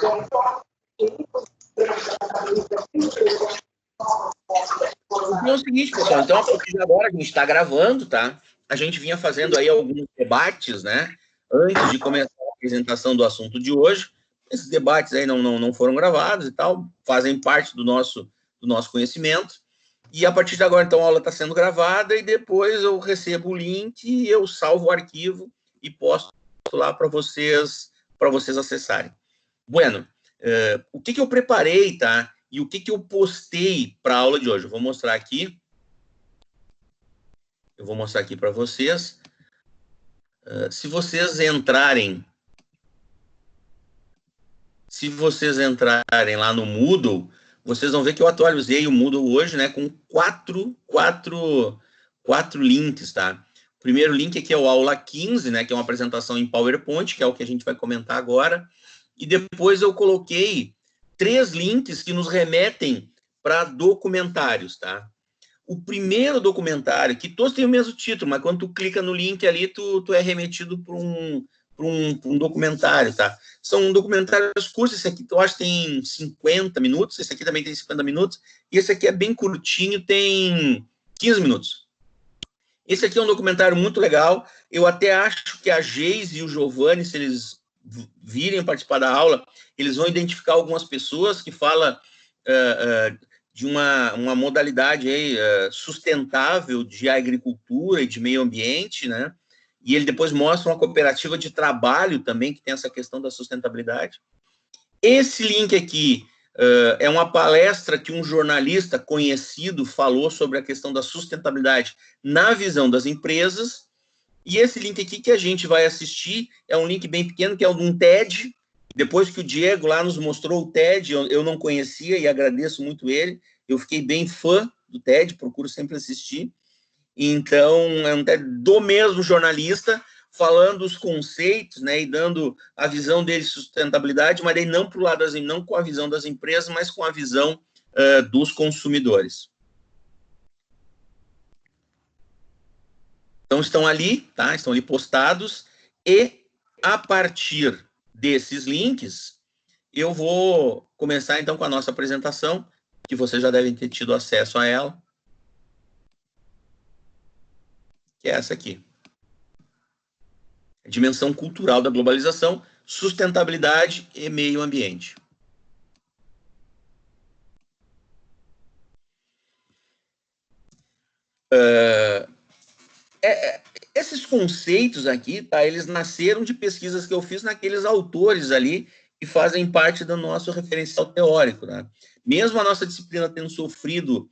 Então é o seguinte, pessoal, então a partir de agora a gente está gravando, tá? A gente vinha fazendo aí alguns debates, né? Antes de começar a apresentação do assunto de hoje. Esses debates aí não foram gravados e tal, fazem parte do nosso conhecimento. E a partir de agora, então, a aula está sendo gravada e depois eu recebo o link, eu salvo o arquivo e posto lá para vocês acessarem. Bueno, o que eu preparei, tá? E o que eu postei para a aula de hoje? Eu vou mostrar aqui. Eu vou mostrar aqui para vocês. Se vocês entrarem lá no Moodle, vocês vão ver que eu atualizei o Moodle hoje, né, com quatro links, tá? O primeiro link aqui é o aula 15, né, que é uma apresentação em PowerPoint, que é o que a gente vai comentar agora. E depois eu coloquei 3 links que nos remetem para documentários, tá? O primeiro documentário, que todos têm o mesmo título, mas quando tu clica no link ali, tu é remetido para um documentário, tá? São documentários curtos, esse aqui eu acho que tem 50 minutos, esse aqui também tem 50 minutos, e esse aqui é bem curtinho, tem 15 minutos. Esse aqui é um documentário muito legal, eu até acho que a Geise e o Giovanni, se eles virem participar da aula, eles vão identificar algumas pessoas que falam de uma modalidade aí, sustentável de agricultura e de meio ambiente, né? E ele depois mostra uma cooperativa de trabalho também, que tem essa questão da sustentabilidade. Esse link aqui é uma palestra que um jornalista conhecido falou sobre a questão da sustentabilidade na visão das empresas. E esse link aqui que a gente vai assistir é um link bem pequeno, que é um TED. Depois que o Diego lá nos mostrou o TED, eu não conhecia e agradeço muito ele. Eu fiquei bem fã do TED, procuro sempre assistir. Então, é um TED do mesmo jornalista, falando os conceitos, né, e dando a visão dele de sustentabilidade, mas daí não pro lado não com a visão das empresas, mas com a visão dos consumidores. Então, estão ali, tá? Estão ali postados, e a partir desses links, eu vou começar, então, com a nossa apresentação, que vocês já devem ter tido acesso a ela, que é essa aqui. A dimensão cultural da globalização, sustentabilidade e meio ambiente. Esses conceitos aqui, tá, eles nasceram de pesquisas que eu fiz naqueles autores ali que fazem parte do nosso referencial teórico, né? Mesmo a nossa disciplina tendo sofrido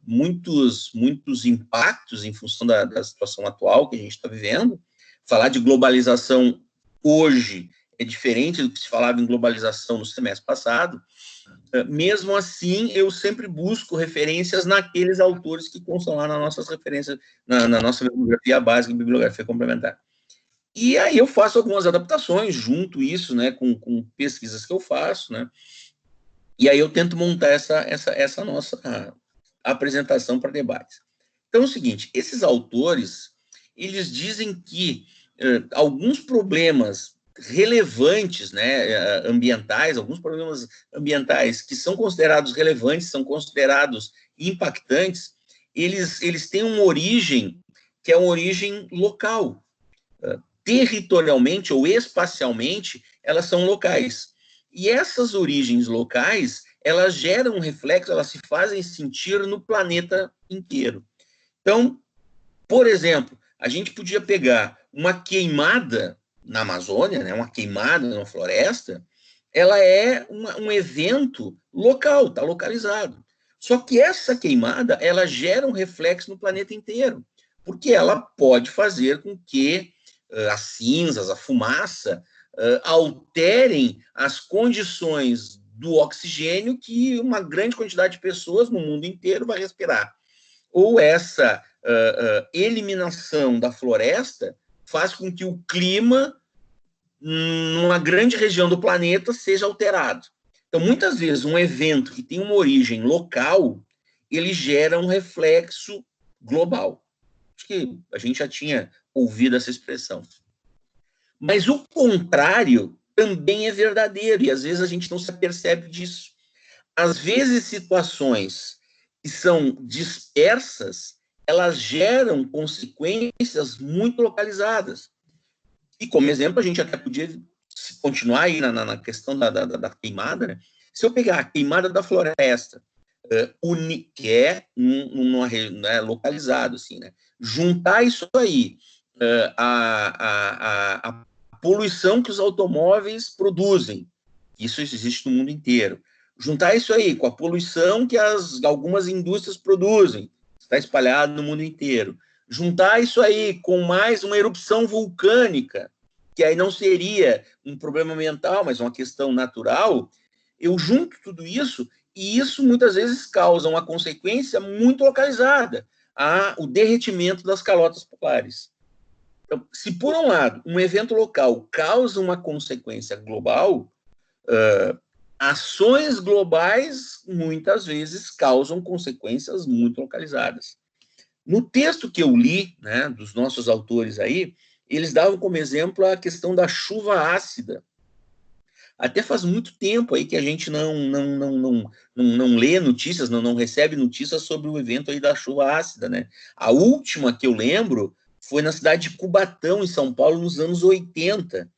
muitos impactos em função da situação atual que a gente está vivendo, falar de globalização hoje é diferente do que se falava em globalização no semestre passado. Mesmo assim, eu sempre busco referências naqueles autores que constam lá nas nossas referências, na nossa bibliografia básica e bibliografia complementar. E aí eu faço algumas adaptações, junto isso, né, com pesquisas que eu faço, né, e aí eu tento montar essa nossa apresentação para debates. Então é o seguinte, esses autores, eles dizem que alguns problemas relevantes, né, ambientais, alguns problemas ambientais que são considerados relevantes, são considerados impactantes, eles têm uma origem que é uma origem local. Territorialmente ou espacialmente, elas são locais. E essas origens locais, elas geram um reflexo, elas se fazem sentir no planeta inteiro. Então, por exemplo, a gente podia pegar uma queimada na Amazônia, né, uma queimada na floresta, ela é um evento local, está localizado. Só que essa queimada, ela gera um reflexo no planeta inteiro, porque ela pode fazer com que as cinzas, a fumaça, alterem as condições do oxigênio que uma grande quantidade de pessoas no mundo inteiro vai respirar. Ou essa eliminação da floresta faz com que o clima numa grande região do planeta seja alterado. Então, muitas vezes, um evento que tem uma origem local, ele gera um reflexo global. Acho que a gente já tinha ouvido essa expressão. Mas o contrário também é verdadeiro, e às vezes a gente não se apercebe disso. Às vezes, situações que são dispersas, elas geram consequências muito localizadas. E, como exemplo, a gente até podia continuar aí na questão da queimada, né? Se eu pegar a queimada da floresta, que é né, localizado, assim, né? Juntar isso aí, a poluição que os automóveis produzem, isso existe no mundo inteiro. Juntar isso aí com a poluição que algumas indústrias produzem, está espalhado no mundo inteiro. Juntar isso aí com mais uma erupção vulcânica, que aí não seria um problema ambiental, mas uma questão natural, eu junto tudo isso, e isso muitas vezes causa uma consequência muito localizada, o derretimento das calotas polares. Então, se por um lado um evento local causa uma consequência global, ações globais muitas vezes causam consequências muito localizadas. No texto que eu li, né, dos nossos autores aí, eles davam como exemplo a questão da chuva ácida. Até faz muito tempo aí que a gente não lê notícias, não recebe notícias sobre o evento aí da chuva ácida, né? A última que eu lembro foi na cidade de Cubatão, em São Paulo, nos anos 80.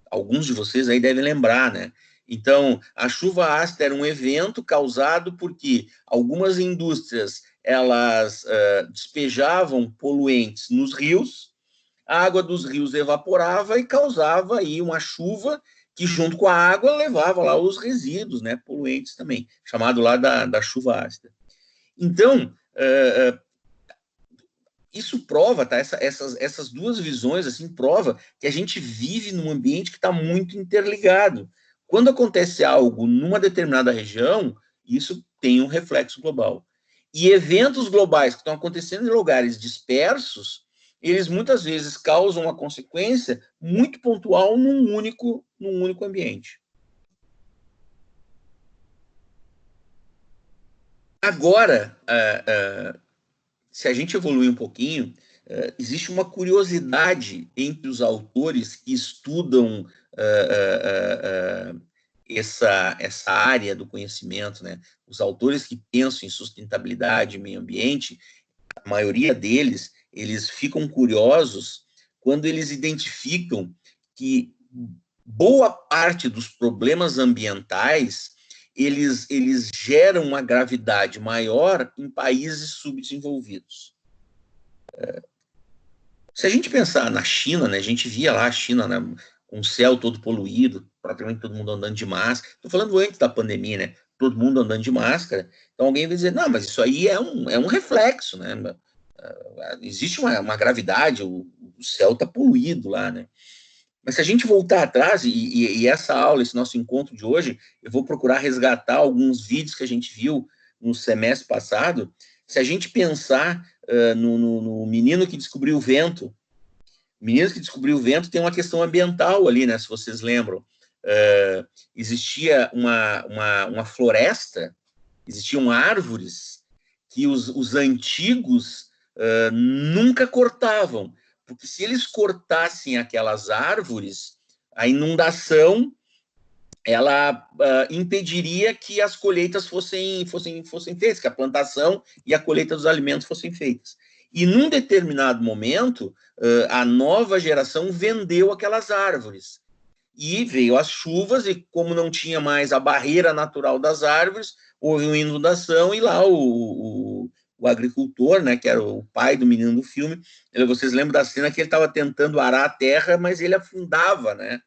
Alguns de vocês aí devem lembrar, né? Então, a chuva ácida era um evento causado porque algumas indústrias elas despejavam poluentes nos rios, a água dos rios evaporava e causava aí uma chuva que, junto com a água, levava lá os resíduos, né, poluentes também, chamado lá da chuva ácida. Então, isso prova, tá? Essas duas visões, assim, prova que a gente vive num ambiente que está muito interligado. Quando acontece algo numa determinada região, isso tem um reflexo global. E eventos globais que estão acontecendo em lugares dispersos, eles muitas vezes causam uma consequência muito pontual num único ambiente. Agora, se a gente evoluir um pouquinho, existe uma curiosidade entre os autores que estudam essa área do conhecimento, né? Os autores que pensam em sustentabilidade e meio ambiente, a maioria deles, eles ficam curiosos quando eles identificam que boa parte dos problemas ambientais eles geram uma gravidade maior em países subdesenvolvidos. Se a gente pensar na China, né, a gente via lá a China, né, com o céu todo poluído, praticamente todo mundo andando de máscara. Estou falando antes da pandemia, né? Todo mundo andando de máscara. Então alguém vai dizer, não, mas isso aí é um reflexo, né? Existe uma gravidade, o céu está poluído lá, né? Mas se a gente voltar atrás, e essa aula, esse nosso encontro de hoje, eu vou procurar resgatar alguns vídeos que a gente viu no semestre passado. Se a gente pensar no menino que descobriu o vento, o menino que descobriu o vento tem uma questão ambiental ali, né? Se vocês lembram. Existia uma floresta, existiam árvores que os antigos nunca cortavam, porque se eles cortassem aquelas árvores, a inundação ela impediria que as colheitas fossem feitas, que a plantação e a colheita dos alimentos fossem feitas. E num determinado momento, a nova geração vendeu aquelas árvores. E veio as chuvas, e como não tinha mais a barreira natural das árvores, houve uma inundação, e lá o agricultor, né, que era o pai do menino do filme, vocês lembram da cena que ele estava tentando arar a terra, mas ele afundava, né?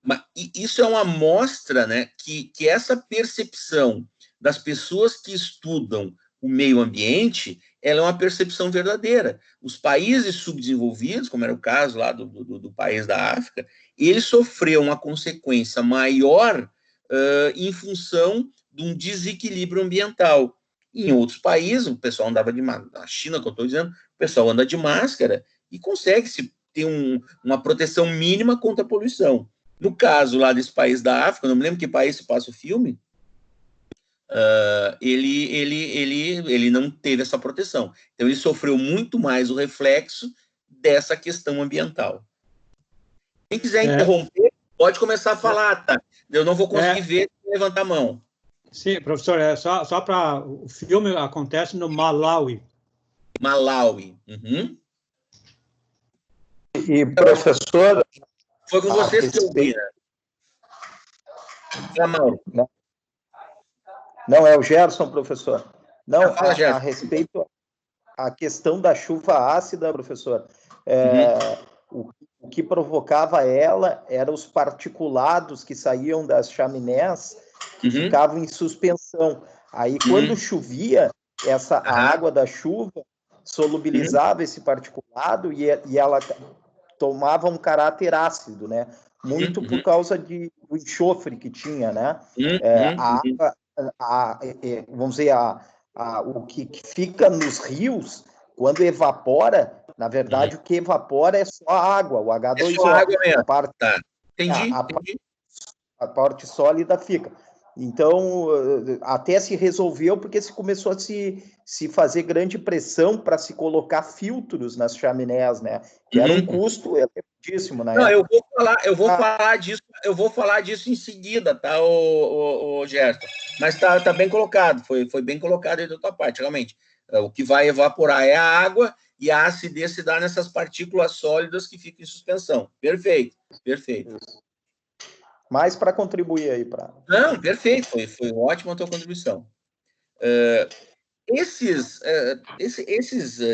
Mas isso é uma amostra, né, que essa percepção das pessoas que estudam o meio ambiente, ela é uma percepção verdadeira. Os países subdesenvolvidos, como era o caso lá do país da África, ele sofreu uma consequência maior em função de um desequilíbrio ambiental. Em outros países, o pessoal andava de máscara, na China, que eu estou dizendo, o pessoal anda de máscara e consegue se ter uma proteção mínima contra a poluição. No caso lá desse país da África, não me lembro que país se passa o filme, ele não teve essa proteção. Então, ele sofreu muito mais o reflexo dessa questão ambiental. Quem quiser interromper, pode começar a falar, tá? Eu não vou conseguir ver se levantar a mão. Sim, professor, só para... O filme acontece no Malawi. Malawi. Uhum. E, professor... Foi com vocês que eu vi, né? Não, é o Gerson, professor. Não, fala, Gerson. A respeito à questão da chuva ácida, professor, o que provocava ela eram os particulados que saíam das chaminés, que ficavam em suspensão. Aí, quando chovia, a água da chuva solubilizava esse particulado e ela tomava um caráter ácido, né? Muito por causa do enxofre que tinha, né? A água, vamos dizer, o que fica nos rios, quando evapora, na verdade, o que evapora é só a água, o H2O. É só água mesmo. Tá. Entendi. A parte sólida fica. Então, até se resolveu porque se começou a se fazer grande pressão para se colocar filtros nas chaminés, né? Que era um custo elevadíssimo, né? Não, eu vou falar disso em seguida, tá, o Gerson? Mas tá bem colocado, foi bem colocado aí da tua parte, realmente. O que vai evaporar é a água e a acidez se dá nessas partículas sólidas que ficam em suspensão. Perfeito. Mais para contribuir aí para. Não, perfeito, foi ótima a tua contribuição. Esses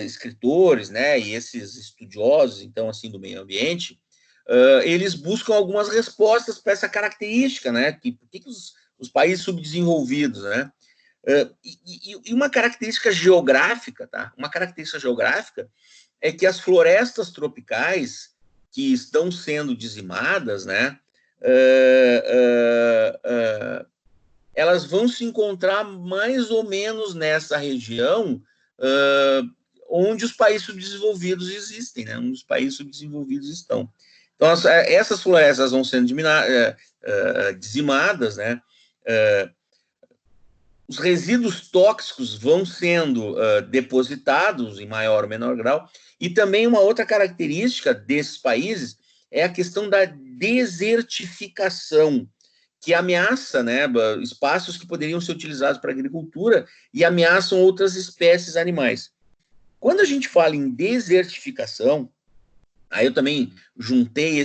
escritores, né, e esses estudiosos, então, assim, do meio ambiente, eles buscam algumas respostas para essa característica, né, por que os países subdesenvolvidos, né, e uma característica geográfica, tá, uma característica geográfica é que as florestas tropicais que estão sendo dizimadas, né, elas vão se encontrar mais ou menos nessa região onde os países subdesenvolvidos existem, né? Onde os países subdesenvolvidos estão. Então, essas florestas vão sendo dizimadas, né? Os resíduos tóxicos vão sendo depositados em maior ou menor grau, e também uma outra característica desses países é a questão da desertificação, que ameaça, né, espaços que poderiam ser utilizados para agricultura e ameaçam outras espécies animais. Quando a gente fala em desertificação, aí eu também juntei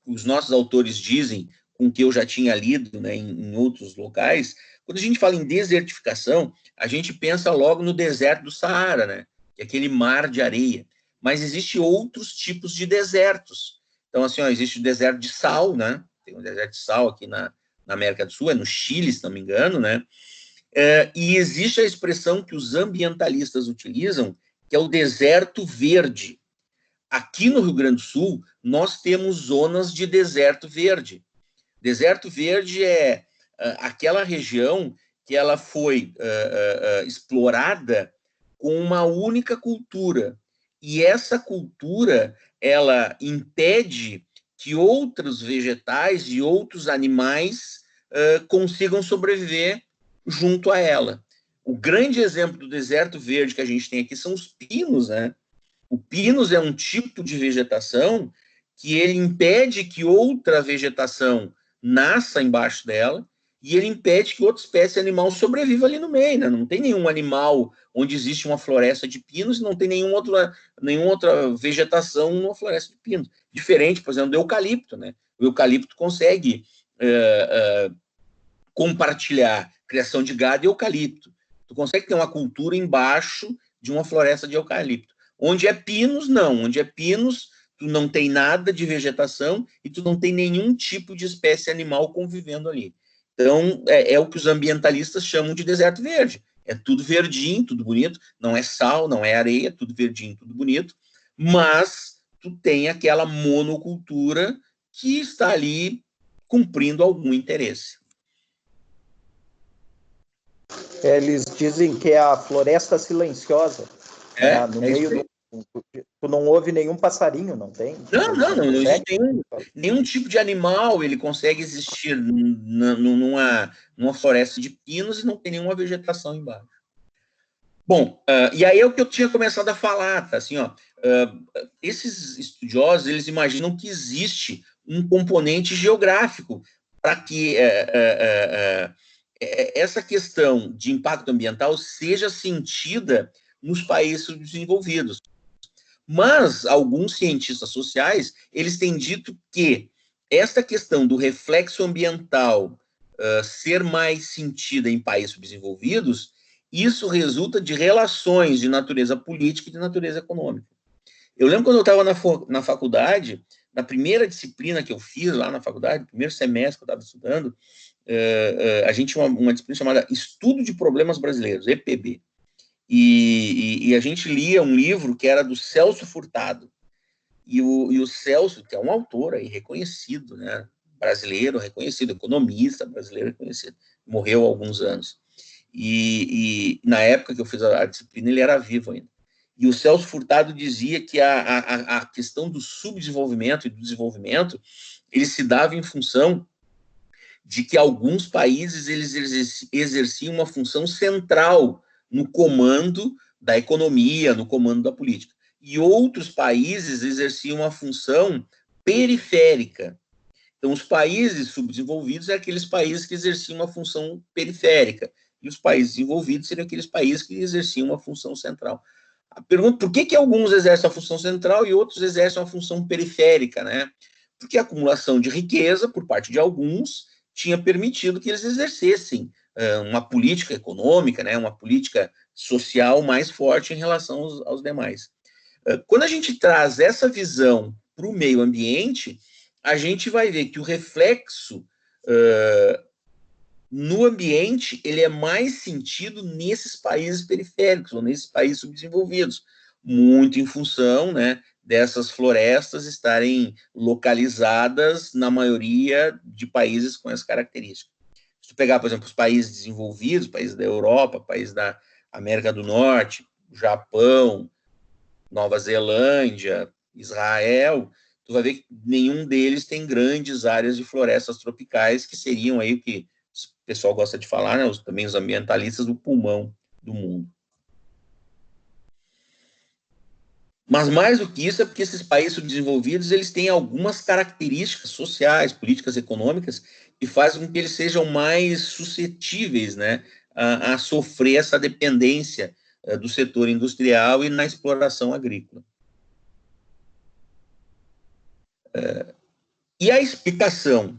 os nossos autores dizem com o que eu já tinha lido, né, em outros locais. Quando a gente fala em desertificação, a gente pensa logo no deserto do Saara, né, que é aquele mar de areia. Mas existem outros tipos de desertos. Então, assim, existe o deserto de sal, né? Tem um deserto de sal aqui na América do Sul, é no Chile, se não me engano, né? E existe a expressão que os ambientalistas utilizam, que é o deserto verde. Aqui no Rio Grande do Sul, nós temos zonas de deserto verde. Deserto verde é aquela região que ela foi explorada com uma única cultura. E essa cultura, ela impede que outros vegetais e outros animais consigam sobreviver junto a ela. O grande exemplo do deserto verde que a gente tem aqui são os pinos, né? O pinus é um tipo de vegetação que ele impede que outra vegetação nasça embaixo dela e ele impede que outra espécie animal sobreviva ali no meio, né? Não tem nenhum animal onde existe uma floresta de pinos e não tem nenhuma outra vegetação numa floresta de pinos. Diferente, por exemplo, do eucalipto, né? O eucalipto consegue compartilhar criação de gado e eucalipto. Tu consegue ter uma cultura embaixo de uma floresta de eucalipto. Onde é pinos, não. Onde é pinos, tu não tem nada de vegetação e tu não tem nenhum tipo de espécie animal convivendo ali. Então, é o que os ambientalistas chamam de deserto verde. É tudo verdinho, tudo bonito. Não é sal, não é areia, tudo verdinho, tudo bonito. Mas tu tem aquela monocultura que está ali cumprindo algum interesse. Eles dizem que é a floresta silenciosa. No meio tu não ouve nenhum passarinho, não tem? Não existe nenhum tipo de animal, ele consegue existir numa floresta de pinos e não tem nenhuma vegetação embaixo. Bom, e aí é o que eu tinha começado a falar, tá? Assim, ó, esses estudiosos, eles imaginam que existe um componente geográfico para que essa questão de impacto ambiental seja sentida nos países subdesenvolvidos. Mas alguns cientistas sociais, eles têm dito que esta questão do reflexo ambiental ser mais sentida em países subdesenvolvidos, isso resulta de relações de natureza política e de natureza econômica. Eu lembro quando eu estava na faculdade, na primeira disciplina que eu fiz lá na faculdade, primeiro semestre que eu estava estudando, a gente tinha uma disciplina chamada Estudo de Problemas Brasileiros, EPB. E a gente lia um livro que era do Celso Furtado. E o Celso, que é um autor aí reconhecido, né, brasileiro reconhecido, economista brasileiro reconhecido, morreu há alguns anos. E na época que eu fiz a disciplina, ele era vivo ainda. E o Celso Furtado dizia que a questão do subdesenvolvimento e do desenvolvimento, ele se dava em função de que alguns países eles exerciam uma função central no comando da economia, no comando da política. E outros países exerciam uma função periférica. Então, os países subdesenvolvidos são aqueles países que exerciam uma função periférica. E os países desenvolvidos seriam aqueles países que exerciam uma função central. A pergunta, por que alguns exercem a função central e outros exercem uma função periférica, né? Porque a acumulação de riqueza, por parte de alguns, tinha permitido que eles exercessem uma política econômica, né, uma política social mais forte em relação aos demais. Quando a gente traz essa visão para o meio ambiente, a gente vai ver que o reflexo no ambiente ele é mais sentido nesses países periféricos ou nesses países subdesenvolvidos, muito em função, né, dessas florestas estarem localizadas na maioria de países com essa característica. Se tu pegar, por exemplo, os países desenvolvidos, países da Europa, países da América do Norte, Japão, Nova Zelândia, Israel, tu vai ver que nenhum deles tem grandes áreas de florestas tropicais, que seriam aí o que o pessoal gosta de falar, né, também os ambientalistas, do pulmão do mundo. Mas mais do que isso é porque esses países subdesenvolvidos eles têm algumas características sociais, políticas econômicas que fazem com que eles sejam mais suscetíveis, né, a sofrer essa dependência do setor industrial e na exploração agrícola. E a explicação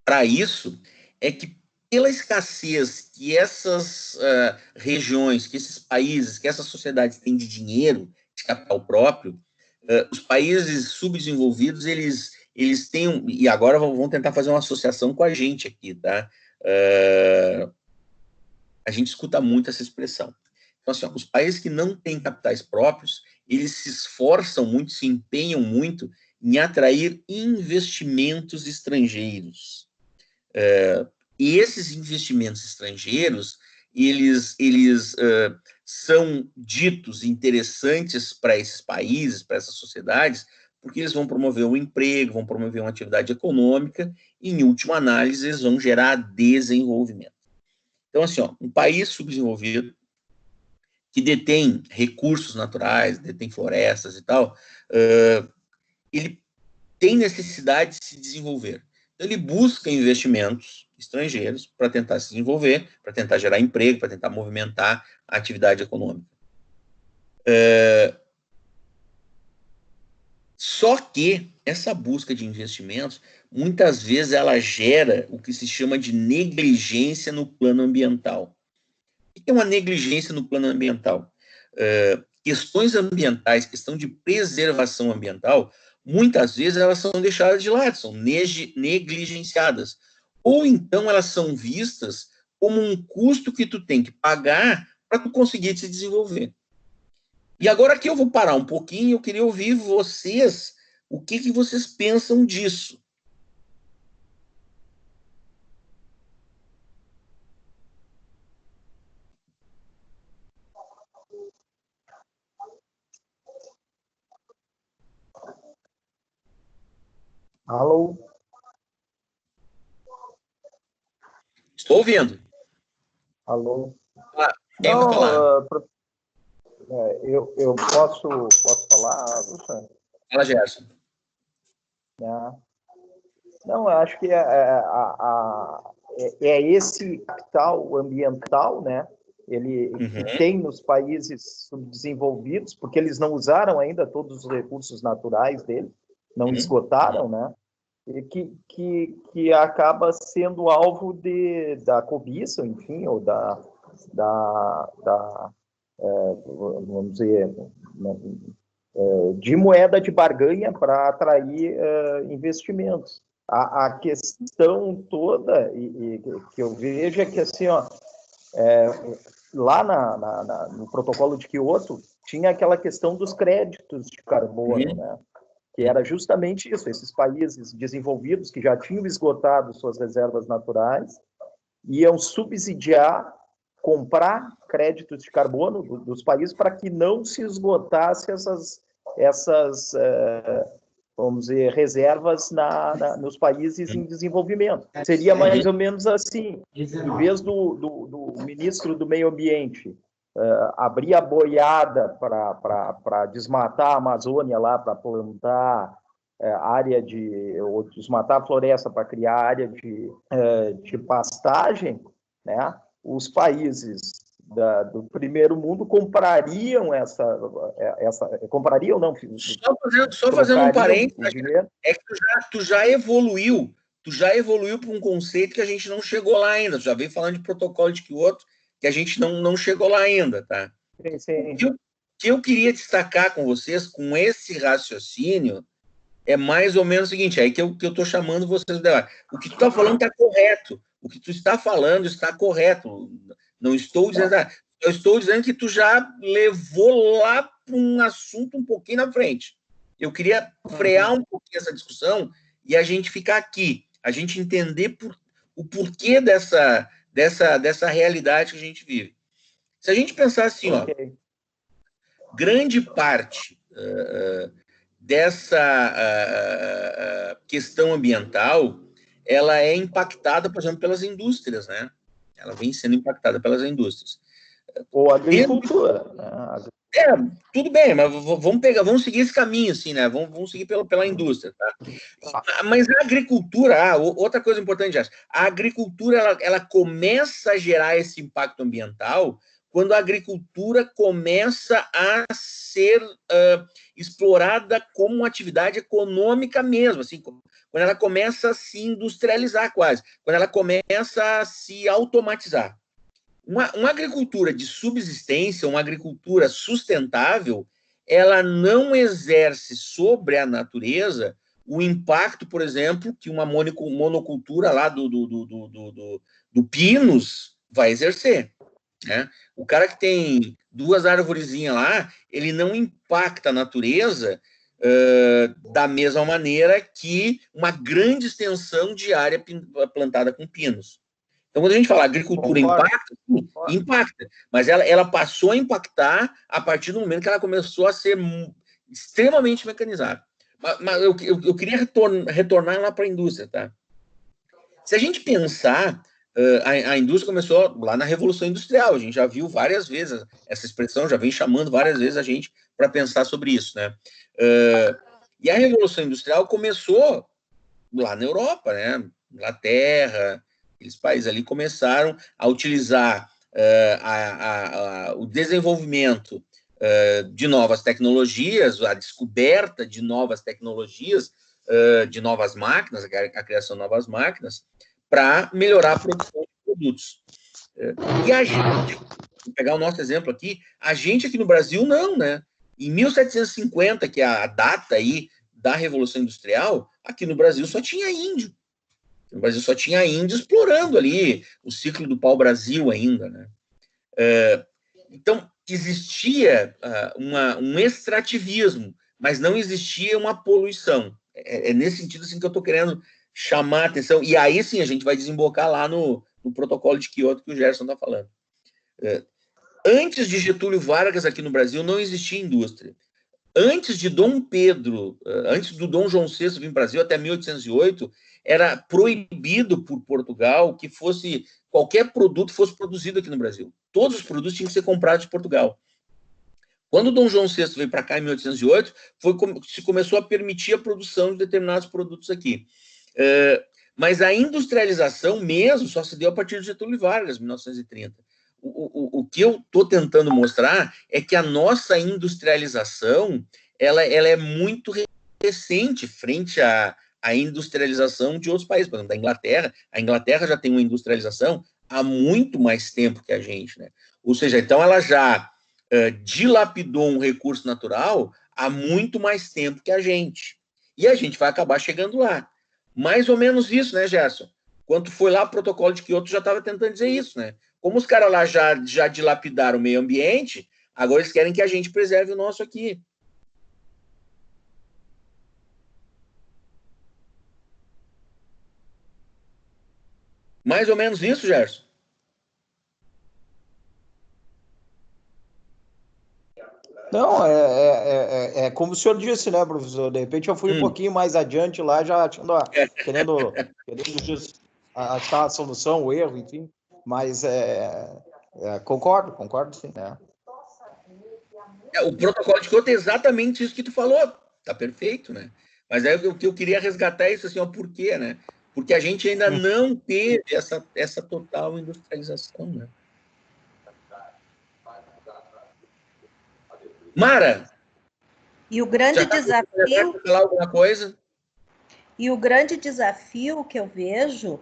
para isso é que pela escassez que essas regiões, que esses países, que essas sociedades têm de dinheiro, de capital próprio, os países subdesenvolvidos, eles têm, e agora vão tentar fazer uma associação com a gente aqui, tá? A gente escuta muito essa expressão. Então, assim, ó, os países que não têm capitais próprios, eles se esforçam muito, se empenham muito em atrair investimentos estrangeiros. E esses investimentos estrangeiros, eles são ditos interessantes para esses países, para essas sociedades, porque eles vão promover o emprego, vão promover uma atividade econômica, e, em última análise, eles vão gerar desenvolvimento. Então, assim, ó, um país subdesenvolvido, que detém recursos naturais, detém florestas e tal, ele tem necessidade de se desenvolver. Então, ele busca investimentos estrangeiros para tentar se desenvolver, para tentar gerar emprego, para tentar movimentar a atividade econômica. Só que essa busca de investimentos, muitas vezes ela gera o que se chama de negligência no plano ambiental. O que é uma negligência no plano ambiental? Questões ambientais, questão de preservação ambiental, muitas vezes elas são deixadas de lado, são negligenciadas. Ou então elas são vistas como um custo que tu tem que pagar para tu conseguir se desenvolver. E agora aqui eu vou parar um pouquinho, eu queria ouvir vocês, o que vocês pensam disso? Alô? Estou ouvindo. Alô? Ah, Quem vai falar? Eu posso falar, Luciano? Fala, Gerson. Não, eu acho que esse capital ambiental, né? Ele tem nos países subdesenvolvidos, porque eles não usaram ainda todos os recursos naturais deles, não esgotaram, né? E que acaba sendo alvo da cobiça, enfim, ou vamos dizer, de moeda de barganha para atrair investimentos. A questão toda que eu vejo é que, assim, lá no protocolo de Kyoto, tinha aquela questão dos créditos de carbono, né? Que era justamente isso, esses países desenvolvidos que já tinham esgotado suas reservas naturais iam subsidiar, comprar créditos de carbono dos países para que não se esgotasse essas vamos dizer, reservas nos países em desenvolvimento. Seria mais ou menos assim, em vez do ministro do Meio Ambiente abrir a boiada para desmatar a Amazônia lá, para plantar área ou desmatar a floresta para criar área de pastagem, né? Os países do primeiro mundo comprariam comprariam, não. Só fazendo um parênteses, é que tu já evoluiu para um conceito que a gente não chegou lá ainda. Tu já veio falando de protocolo de Kyoto, que a gente não chegou lá ainda, tá? Sim. O que eu queria destacar com vocês, com esse raciocínio, é mais ou menos o seguinte, aí que eu estou chamando vocês. O que tu está falando está correto. O que tu está falando está correto. Não estou dizendo... Eu estou dizendo que tu já levou lá para um assunto um pouquinho na frente. Eu queria frear um pouquinho essa discussão e a gente ficar aqui, a gente entender o porquê dessa realidade que a gente vive. Se a gente pensar assim, grande parte dessa questão ambiental, ela é impactada, por exemplo, pelas indústrias, né? Ela vem sendo impactada pelas indústrias. Ou a agricultura. Tudo bem, mas vamos seguir esse caminho, assim, né? Vamos seguir pela indústria, tá? Mas a agricultura, outra coisa importante, a agricultura, ela começa a gerar esse impacto ambiental quando a agricultura começa a ser explorada como uma atividade econômica mesmo, assim, quando ela começa a se industrializar quase, quando ela começa a se automatizar. Uma agricultura de subsistência, uma agricultura sustentável, ela não exerce sobre a natureza o impacto, por exemplo, que uma monocultura lá do Pinus vai exercer, né? O cara que tem 2 arvorezinhas lá, ele não impacta a natureza da mesma maneira que uma grande extensão de área plantada com pinos. Então, quando a gente fala agricultura impacta, mas ela passou a impactar a partir do momento que ela começou a ser extremamente mecanizada. Mas eu queria retornar lá para a indústria, tá? Se a gente pensar, a indústria começou lá na Revolução Industrial, a gente já viu várias vezes essa expressão, já vem chamando várias vezes a gente para pensar sobre isso, né? E a Revolução Industrial começou lá na Europa, né? Inglaterra, aqueles países ali começaram a utilizar o desenvolvimento de novas tecnologias, a descoberta de novas tecnologias, de novas máquinas, a criação de novas máquinas, para melhorar a produção de produtos. E a gente, vou pegar o nosso exemplo aqui, a gente aqui no Brasil não, né? Em 1750, que é a data aí da Revolução Industrial, aqui no Brasil só tinha índio. No Brasil só tinha índio explorando ali o ciclo do pau-brasil ainda, né? Então, existia um extrativismo, mas não existia uma poluição. É nesse sentido assim, que eu estou querendo chamar a atenção. E aí, sim, a gente vai desembocar lá no protocolo de Kyoto que o Gerson está falando. Antes de Getúlio Vargas aqui no Brasil, não existia indústria. antes de Dom Pedro, antes do Dom João VI vir para o Brasil, até 1808, era proibido por Portugal que qualquer produto fosse produzido aqui no Brasil. Todos os produtos tinham que ser comprados de Portugal. Quando Dom João VI veio para cá em 1808, se começou a permitir a produção de determinados produtos aqui. Mas a industrialização mesmo só se deu a partir de Getúlio Vargas, 1930. O que eu estou tentando mostrar é que a nossa industrialização ela é muito recente frente à industrialização de outros países, por exemplo, da Inglaterra. A Inglaterra já tem uma industrialização há muito mais tempo que a gente, né? Ou seja, então ela já dilapidou um recurso natural há muito mais tempo que a gente. E a gente vai acabar chegando lá. Mais ou menos isso, né, Gerson? Quando foi lá o protocolo de Kyoto, já estava tentando dizer isso, né? Como os caras lá já dilapidaram o meio ambiente, agora eles querem que a gente preserve o nosso aqui. Mais ou menos isso, Gerson? Não, é como o senhor disse, né, professor? De repente eu fui um pouquinho mais adiante lá, já querendo achar a solução, o erro, enfim. Mas concordo sim, né? O protocolo de Kyoto é exatamente isso que tu falou. Tá perfeito, né? Mas aí o que eu queria resgatar é isso, assim, por quê, né? Porque a gente ainda não teve essa total industrialização, né? Mara! E o grande desafio... falar alguma coisa? E o grande desafio que eu vejo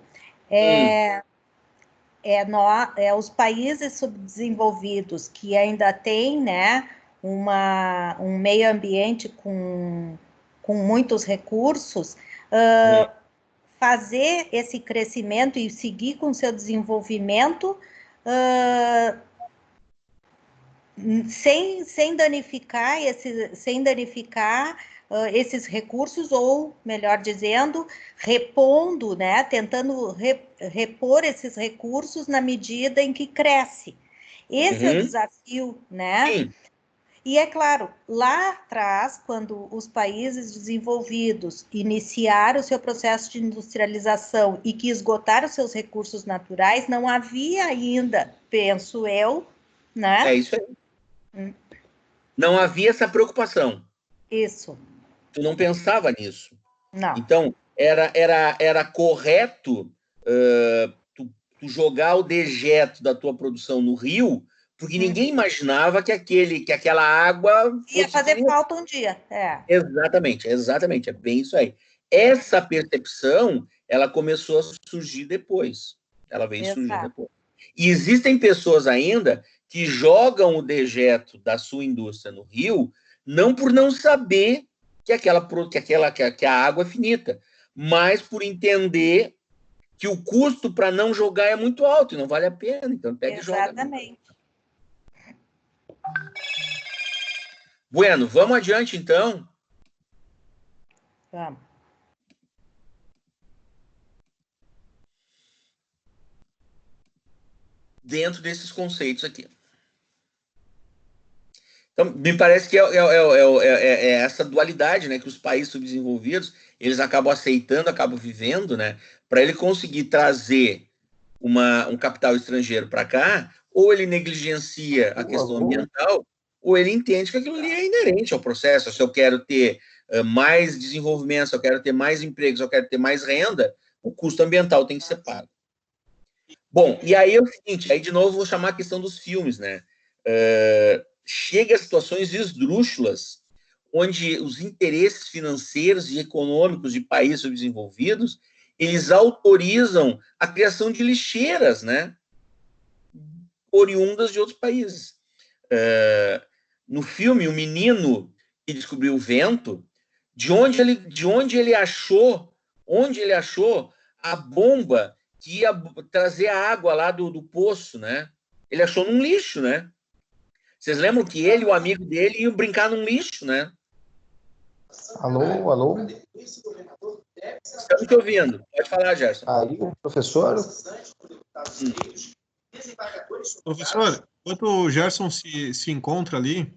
os países subdesenvolvidos que ainda têm, né, um meio ambiente com muitos recursos, fazer esse crescimento e seguir com seu desenvolvimento sem danificar esses recursos, ou, melhor dizendo, repondo, né, tentando repor esses recursos na medida em que cresce. Esse é o desafio, né? Sim. E é claro, lá atrás, quando os países desenvolvidos iniciaram o seu processo de industrialização e que esgotaram seus recursos naturais, não havia ainda, penso eu, né? É isso aí. Não havia essa preocupação. Isso. Tu não pensava nisso. Não. Então, era correto tu jogar o dejeto da tua produção no rio, porque ninguém imaginava que aquela água ia fazer falta um dia. Exatamente, é bem isso aí. Essa percepção, ela começou a surgir depois. Ela veio surgir depois. E existem pessoas ainda que jogam o dejeto da sua indústria no rio, não por não saber que a água é finita, mas por entender que o custo para não jogar é muito alto e não vale a pena. Então, pega e joga. Exatamente. Bueno, vamos adiante, então. Vamos. Dentro desses conceitos aqui. Então, me parece que é essa dualidade, né, que os países subdesenvolvidos eles acabam aceitando, acabam vivendo, né, para ele conseguir trazer um capital estrangeiro para cá, ou ele negligencia a questão ambiental, ou ele entende que aquilo ali é inerente ao processo. Se eu quero ter mais desenvolvimento, se eu quero ter mais empregos, se eu quero ter mais renda, o custo ambiental tem que ser pago. Bom, e aí é o seguinte, aí de novo vou chamar a questão dos filmes, né? Chega a situações esdrúxulas, onde os interesses financeiros e econômicos de países subdesenvolvidos, eles autorizam a criação de lixeiras, né? Oriundas de outros países. No filme, o menino que descobriu o vento, de onde ele achou a bomba que ia trazer a água lá do poço, né? Ele achou num lixo, né? Vocês lembram que ele e o amigo dele iam brincar num lixo, né? Alô? Estamos te ouvindo. Pode falar, Gerson. Aí, professor? Professor, enquanto o Gerson se encontra ali,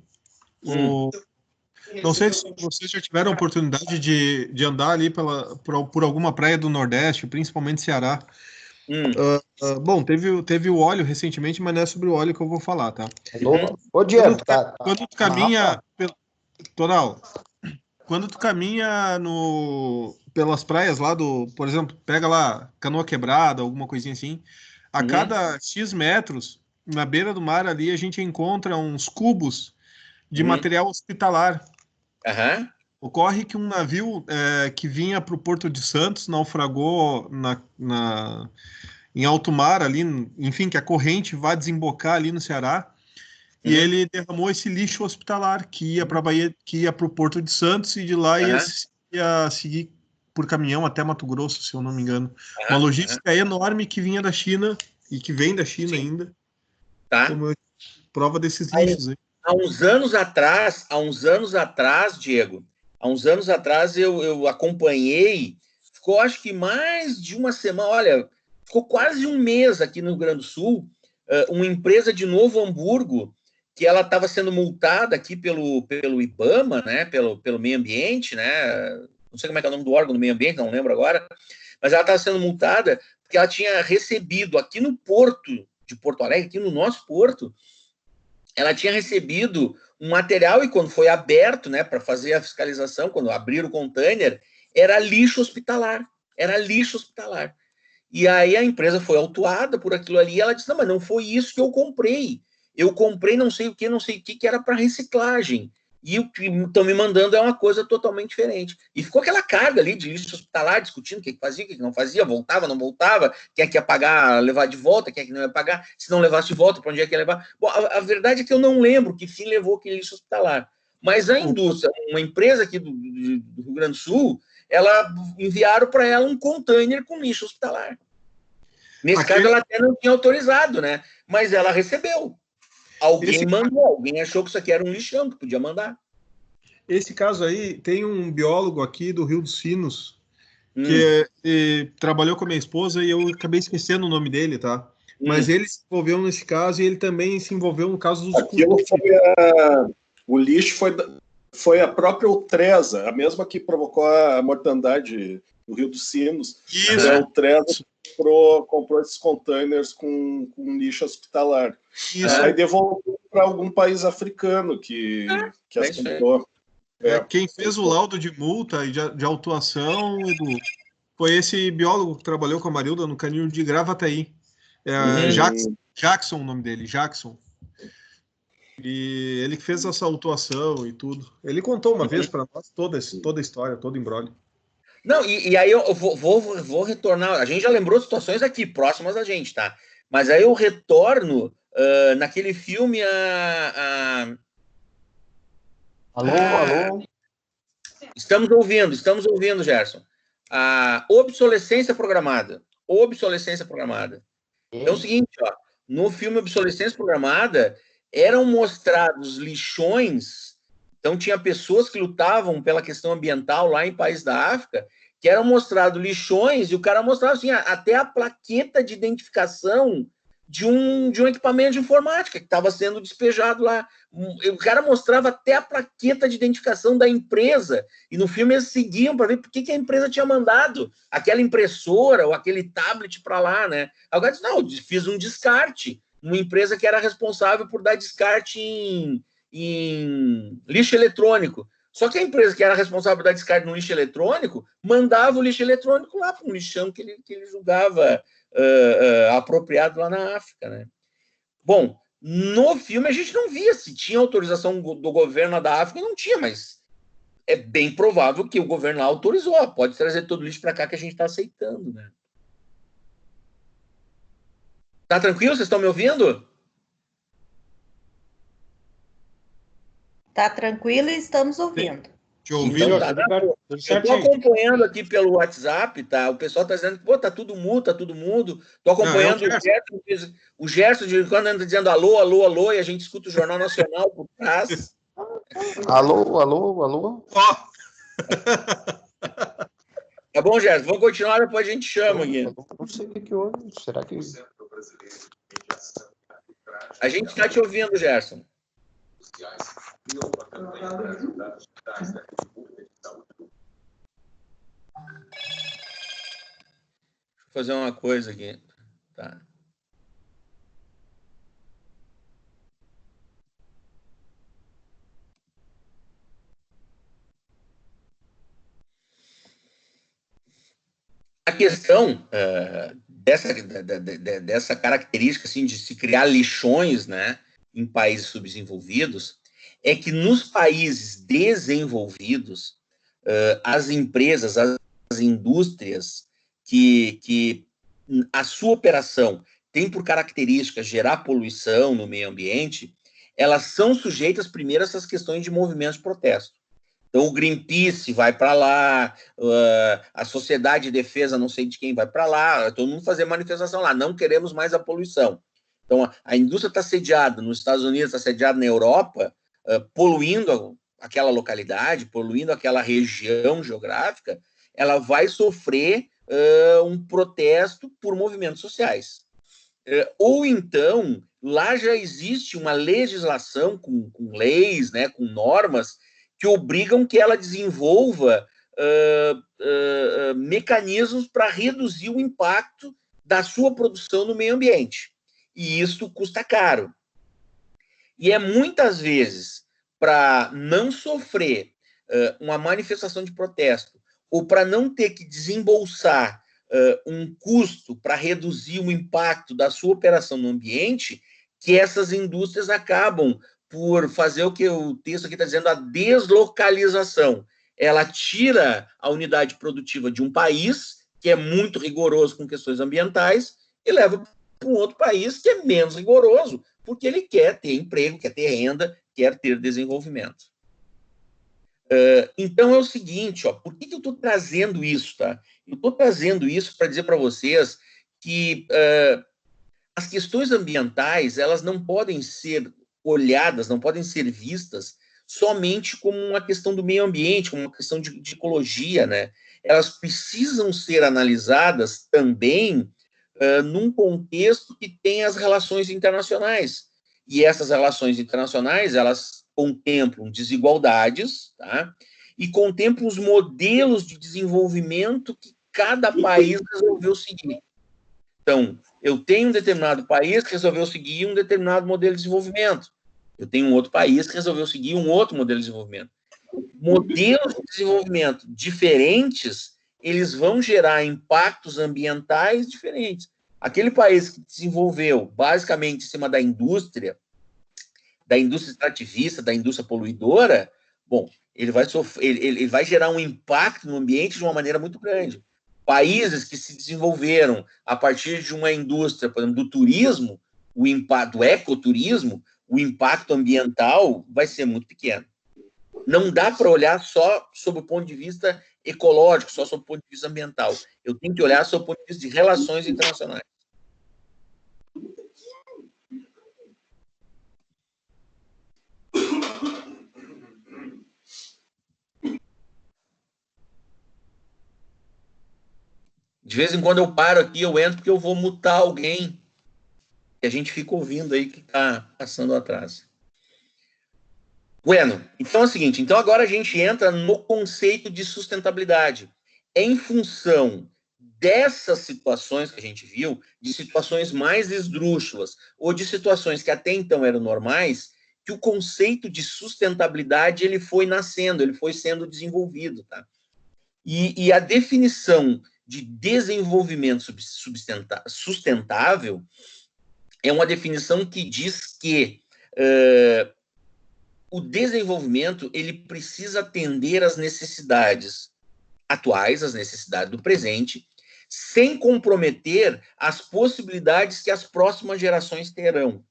Não sei se vocês já tiveram a oportunidade de andar ali por alguma praia do Nordeste, principalmente Ceará. Bom, teve o óleo recentemente, mas não é sobre o óleo que eu vou falar, tá? Ô, Diego, quando tu caminha... Toral, quando tu caminha pelas praias lá por exemplo, pega lá Canoa Quebrada, alguma coisinha assim, a cada X metros, na beira do mar ali, a gente encontra uns cubos de material hospitalar. Ocorre que um navio que vinha para o Porto de Santos naufragou em alto mar ali, enfim, que a corrente vai desembocar ali no Ceará, e ele derramou esse lixo hospitalar que ia para Bahia, que ia para o Porto de Santos, e de lá ia seguir por caminhão até Mato Grosso, se eu não me engano. Uma logística enorme que vinha da China e que vem da China ainda. Como prova desses lixos aí. Há uns anos atrás, Diego, eu acompanhei, ficou acho que mais de uma semana, olha, ficou quase um mês aqui no Rio Grande do Sul, uma empresa de Novo Hamburgo, que ela estava sendo multada aqui pelo IBAMA, né, pelo meio ambiente, né, não sei como é que é o nome do órgão do meio ambiente, não lembro agora, mas ela estava sendo multada porque ela tinha recebido aqui no porto de Porto Alegre, aqui no nosso porto, ela tinha recebido um material, e quando foi aberto, né, para fazer a fiscalização, quando abriram o container, era lixo hospitalar. E aí a empresa foi autuada por aquilo ali, e ela disse, não, mas não foi isso que eu comprei. Eu comprei não sei o que era para reciclagem. E o que estão me mandando é uma coisa totalmente diferente. E ficou aquela carga ali de lixo hospitalar, discutindo o que fazia, o que não fazia, voltava, não voltava, quem é que ia pagar, levar de volta, quem é que não ia pagar, se não levasse de volta, para onde é que ia levar. Bom, a verdade é que eu não lembro que fim levou aquele lixo hospitalar. Mas a indústria, uma empresa aqui do Rio Grande do Sul, ela enviaram para ela um container com lixo hospitalar. Nesse caso, ela até não tinha autorizado, né? Mas ela recebeu. Alguém mandou, alguém achou que isso aqui era um lixão, que podia mandar. Esse caso aí, tem um biólogo aqui do Rio dos Sinos, que trabalhou com a minha esposa, e eu acabei esquecendo o nome dele, tá? Mas ele se envolveu nesse caso, e ele também se envolveu no caso dos cultivos. O lixo foi a própria Ultresa, a mesma que provocou a mortandade no Rio dos Sinos. Isso. A Ultresa comprou esses containers com lixo hospitalar. Isso. Aí devolveu para algum país africano que as comprou. Quem fez o laudo de multa e de autuação, Edu, foi esse biólogo que trabalhou com a Marilda no canil de Gravataí. Jackson, o nome dele, Jackson. E ele que fez essa autuação e tudo. Ele contou uma vez para nós toda a história, todo o imbróglio. Não, e aí eu vou retornar. A gente já lembrou situações aqui, próximas a gente, tá? Mas aí eu retorno naquele filme Alô? Estamos ouvindo, Gerson. A obsolescência programada. É o seguinte, ó, no filme Obsolescência Programada, eram mostrados lixões. Então, tinha pessoas que lutavam pela questão ambiental lá em países da África, que eram mostrados lixões, e o cara mostrava assim, até a plaqueta de identificação de um equipamento de informática que estava sendo despejado lá. O cara mostrava até a plaqueta de identificação da empresa, e no filme eles seguiam para ver por que a empresa tinha mandado aquela impressora ou aquele tablet para lá, né? Agora disse, não, fiz um descarte. Uma empresa que era responsável por dar descarte em lixo eletrônico. Só que a empresa que era responsável por dar descarte no lixo eletrônico mandava o lixo eletrônico lá para um lixão que ele julgava apropriado lá na África, né? Bom, no filme a gente não via se tinha autorização do governo da África, não tinha, mas é bem provável que o governo lá autorizou. Pode trazer todo o lixo para cá que a gente está aceitando, né? Tá tranquilo? Vocês estão me ouvindo? Tá tranquilo e estamos ouvindo. Te ouvindo? Então, eu estou acompanhando aqui pelo WhatsApp, tá? O pessoal está dizendo que, pô, tá tudo mudo. Estou acompanhando o Gerson de quando anda dizendo alô, e a gente escuta o Jornal Nacional por trás. Alô? Tá bom, Gerson? Vamos continuar, depois a gente chama aqui. Não sei o que houve. Será que... A gente está te ouvindo, Gerson. fazer uma coisa aqui. Tá. A questão dessa característica assim, de se criar lixões, né, em países subdesenvolvidos é que nos países desenvolvidos, as empresas, as indústrias que a sua operação tem por característica gerar poluição no meio ambiente, elas são sujeitas primeiro a essas questões de movimentos de protesto. Então, o Greenpeace vai para lá, a Sociedade de Defesa não sei de quem vai para lá, todo mundo fazer manifestação lá, não queremos mais a poluição. Então, a indústria está sediada nos Estados Unidos, está sediada na Europa, poluindo aquela localidade, poluindo aquela região geográfica, ela vai sofrer um protesto por movimentos sociais. Ou então, lá já existe uma legislação com leis, né, com normas, que obrigam que ela desenvolva mecanismos para reduzir o impacto da sua produção no meio ambiente. E isso custa caro. E é muitas vezes para não sofrer uma manifestação de protesto ou para não ter que desembolsar um custo para reduzir o impacto da sua operação no ambiente, que essas indústrias acabam por fazer o que o texto aqui está dizendo, a deslocalização. Ela tira a unidade produtiva de um país, que é muito rigoroso com questões ambientais, e leva para um outro país que é menos rigoroso, porque ele quer ter emprego, quer ter renda, quer ter desenvolvimento. Então, é o seguinte, ó, por que eu estou trazendo isso? Tá? Eu estou trazendo isso para dizer para vocês que as questões ambientais, elas não podem ser olhadas, não podem ser vistas somente como uma questão do meio ambiente, como uma questão de ecologia, né? Elas precisam ser analisadas também num contexto que tem as relações internacionais. E essas relações internacionais, elas contemplam desigualdades, tá? E contemplam os modelos de desenvolvimento que cada país resolveu seguir. Então, eu tenho um determinado país que resolveu seguir um determinado modelo de desenvolvimento. Eu tenho um outro país que resolveu seguir um outro modelo de desenvolvimento. Modelos de desenvolvimento diferentes, eles vão gerar impactos ambientais diferentes. Aquele país que desenvolveu basicamente em cima da indústria extrativista, da indústria poluidora, bom, ele vai gerar um impacto no ambiente de uma maneira muito grande. Países que se desenvolveram a partir de uma indústria, por exemplo, do turismo, o impacto do ecoturismo, o impacto ambiental vai ser muito pequeno. Não dá para olhar só sob o ponto de vista ecológico, só sob o ponto de vista ambiental. Eu tenho que olhar sob o ponto de vista de relações internacionais. De vez em quando eu paro aqui, eu entro porque eu vou mutar alguém e a gente fica ouvindo aí que está passando atrás. Bueno, então é o seguinte, então agora a gente entra no conceito de sustentabilidade. É em função dessas situações que a gente viu, de situações mais esdrúxulas ou de situações que até então eram normais, que o conceito de sustentabilidade ele foi nascendo, ele foi sendo desenvolvido, tá? E a definição de desenvolvimento sustentável é uma definição que diz que o desenvolvimento ele precisa atender às necessidades atuais, às necessidades do presente, sem comprometer as possibilidades que as próximas gerações terão.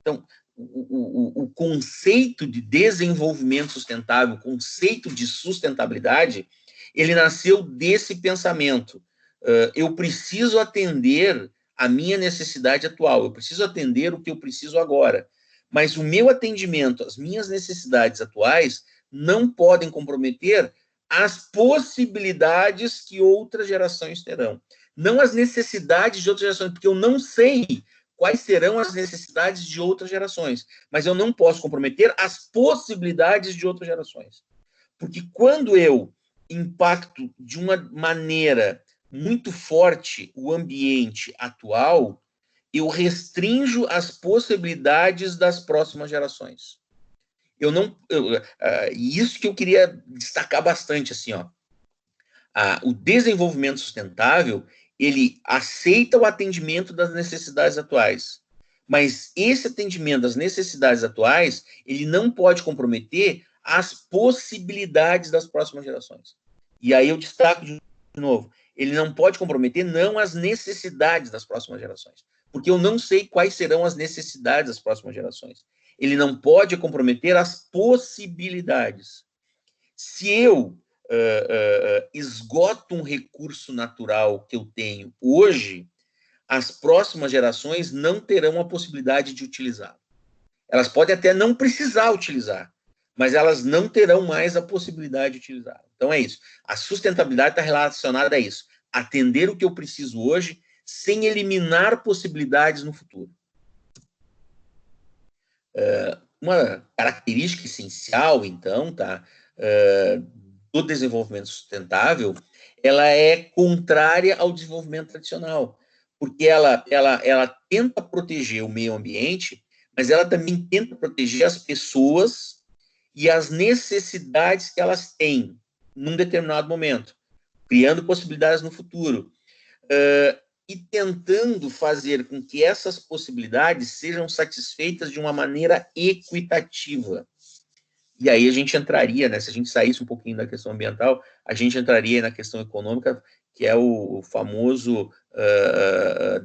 Então, o conceito de desenvolvimento sustentável, o conceito de sustentabilidade, ele nasceu desse pensamento. Eu preciso atender a minha necessidade atual, eu preciso atender o que eu preciso agora. Mas o meu atendimento às minhas necessidades atuais não podem comprometer as possibilidades que outras gerações terão. Não as necessidades de outras gerações, porque eu não sei quais serão as necessidades de outras gerações, mas eu não posso comprometer as possibilidades de outras gerações. Porque quando eu impacto de uma maneira muito forte o ambiente atual, eu restringo as possibilidades das próximas gerações. Isso que eu queria destacar bastante, assim, ó. O desenvolvimento sustentável, ele aceita o atendimento das necessidades atuais, mas esse atendimento das necessidades atuais, ele não pode comprometer as possibilidades das próximas gerações. E aí eu destaco de novo, ele não pode comprometer não as necessidades das próximas gerações, porque eu não sei quais serão as necessidades das próximas gerações. Ele não pode comprometer as possibilidades. Se eu esgoto um recurso natural que eu tenho hoje, as próximas gerações não terão a possibilidade de utilizá-lo. Elas podem até não precisar utilizar, mas elas não terão mais a possibilidade de utilizá-lo. Então é isso. A sustentabilidade está relacionada a isso. Atender o que eu preciso hoje, sem eliminar possibilidades no futuro. Uma característica essencial, então, tá, do desenvolvimento sustentável, ela é contrária ao desenvolvimento tradicional, porque ela tenta proteger o meio ambiente, mas ela também tenta proteger as pessoas e as necessidades que elas têm num determinado momento, criando possibilidades no futuro, e tentando fazer com que essas possibilidades sejam satisfeitas de uma maneira equitativa. E aí a gente entraria, né, se a gente saísse um pouquinho da questão ambiental, a gente entraria na questão econômica, que é o famoso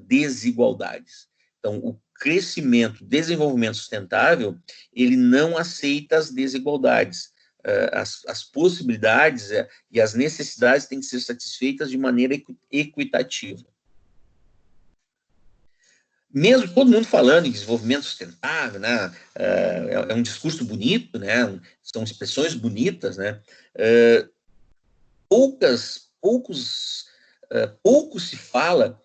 desigualdades. Então, o crescimento, desenvolvimento sustentável, ele não aceita as desigualdades. As possibilidades e as necessidades têm que ser satisfeitas de maneira equitativa. Mesmo todo mundo falando em desenvolvimento sustentável, né, é um discurso bonito, né, são expressões bonitas, né, pouco se fala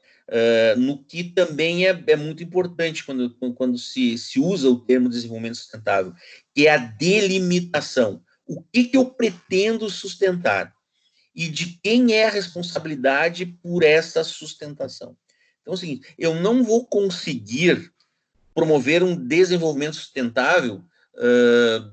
no que também é muito importante quando se usa o termo desenvolvimento sustentável, que é a delimitação. O que eu pretendo sustentar? E de quem é a responsabilidade por essa sustentação? Então, é o seguinte, eu não vou conseguir promover um desenvolvimento sustentável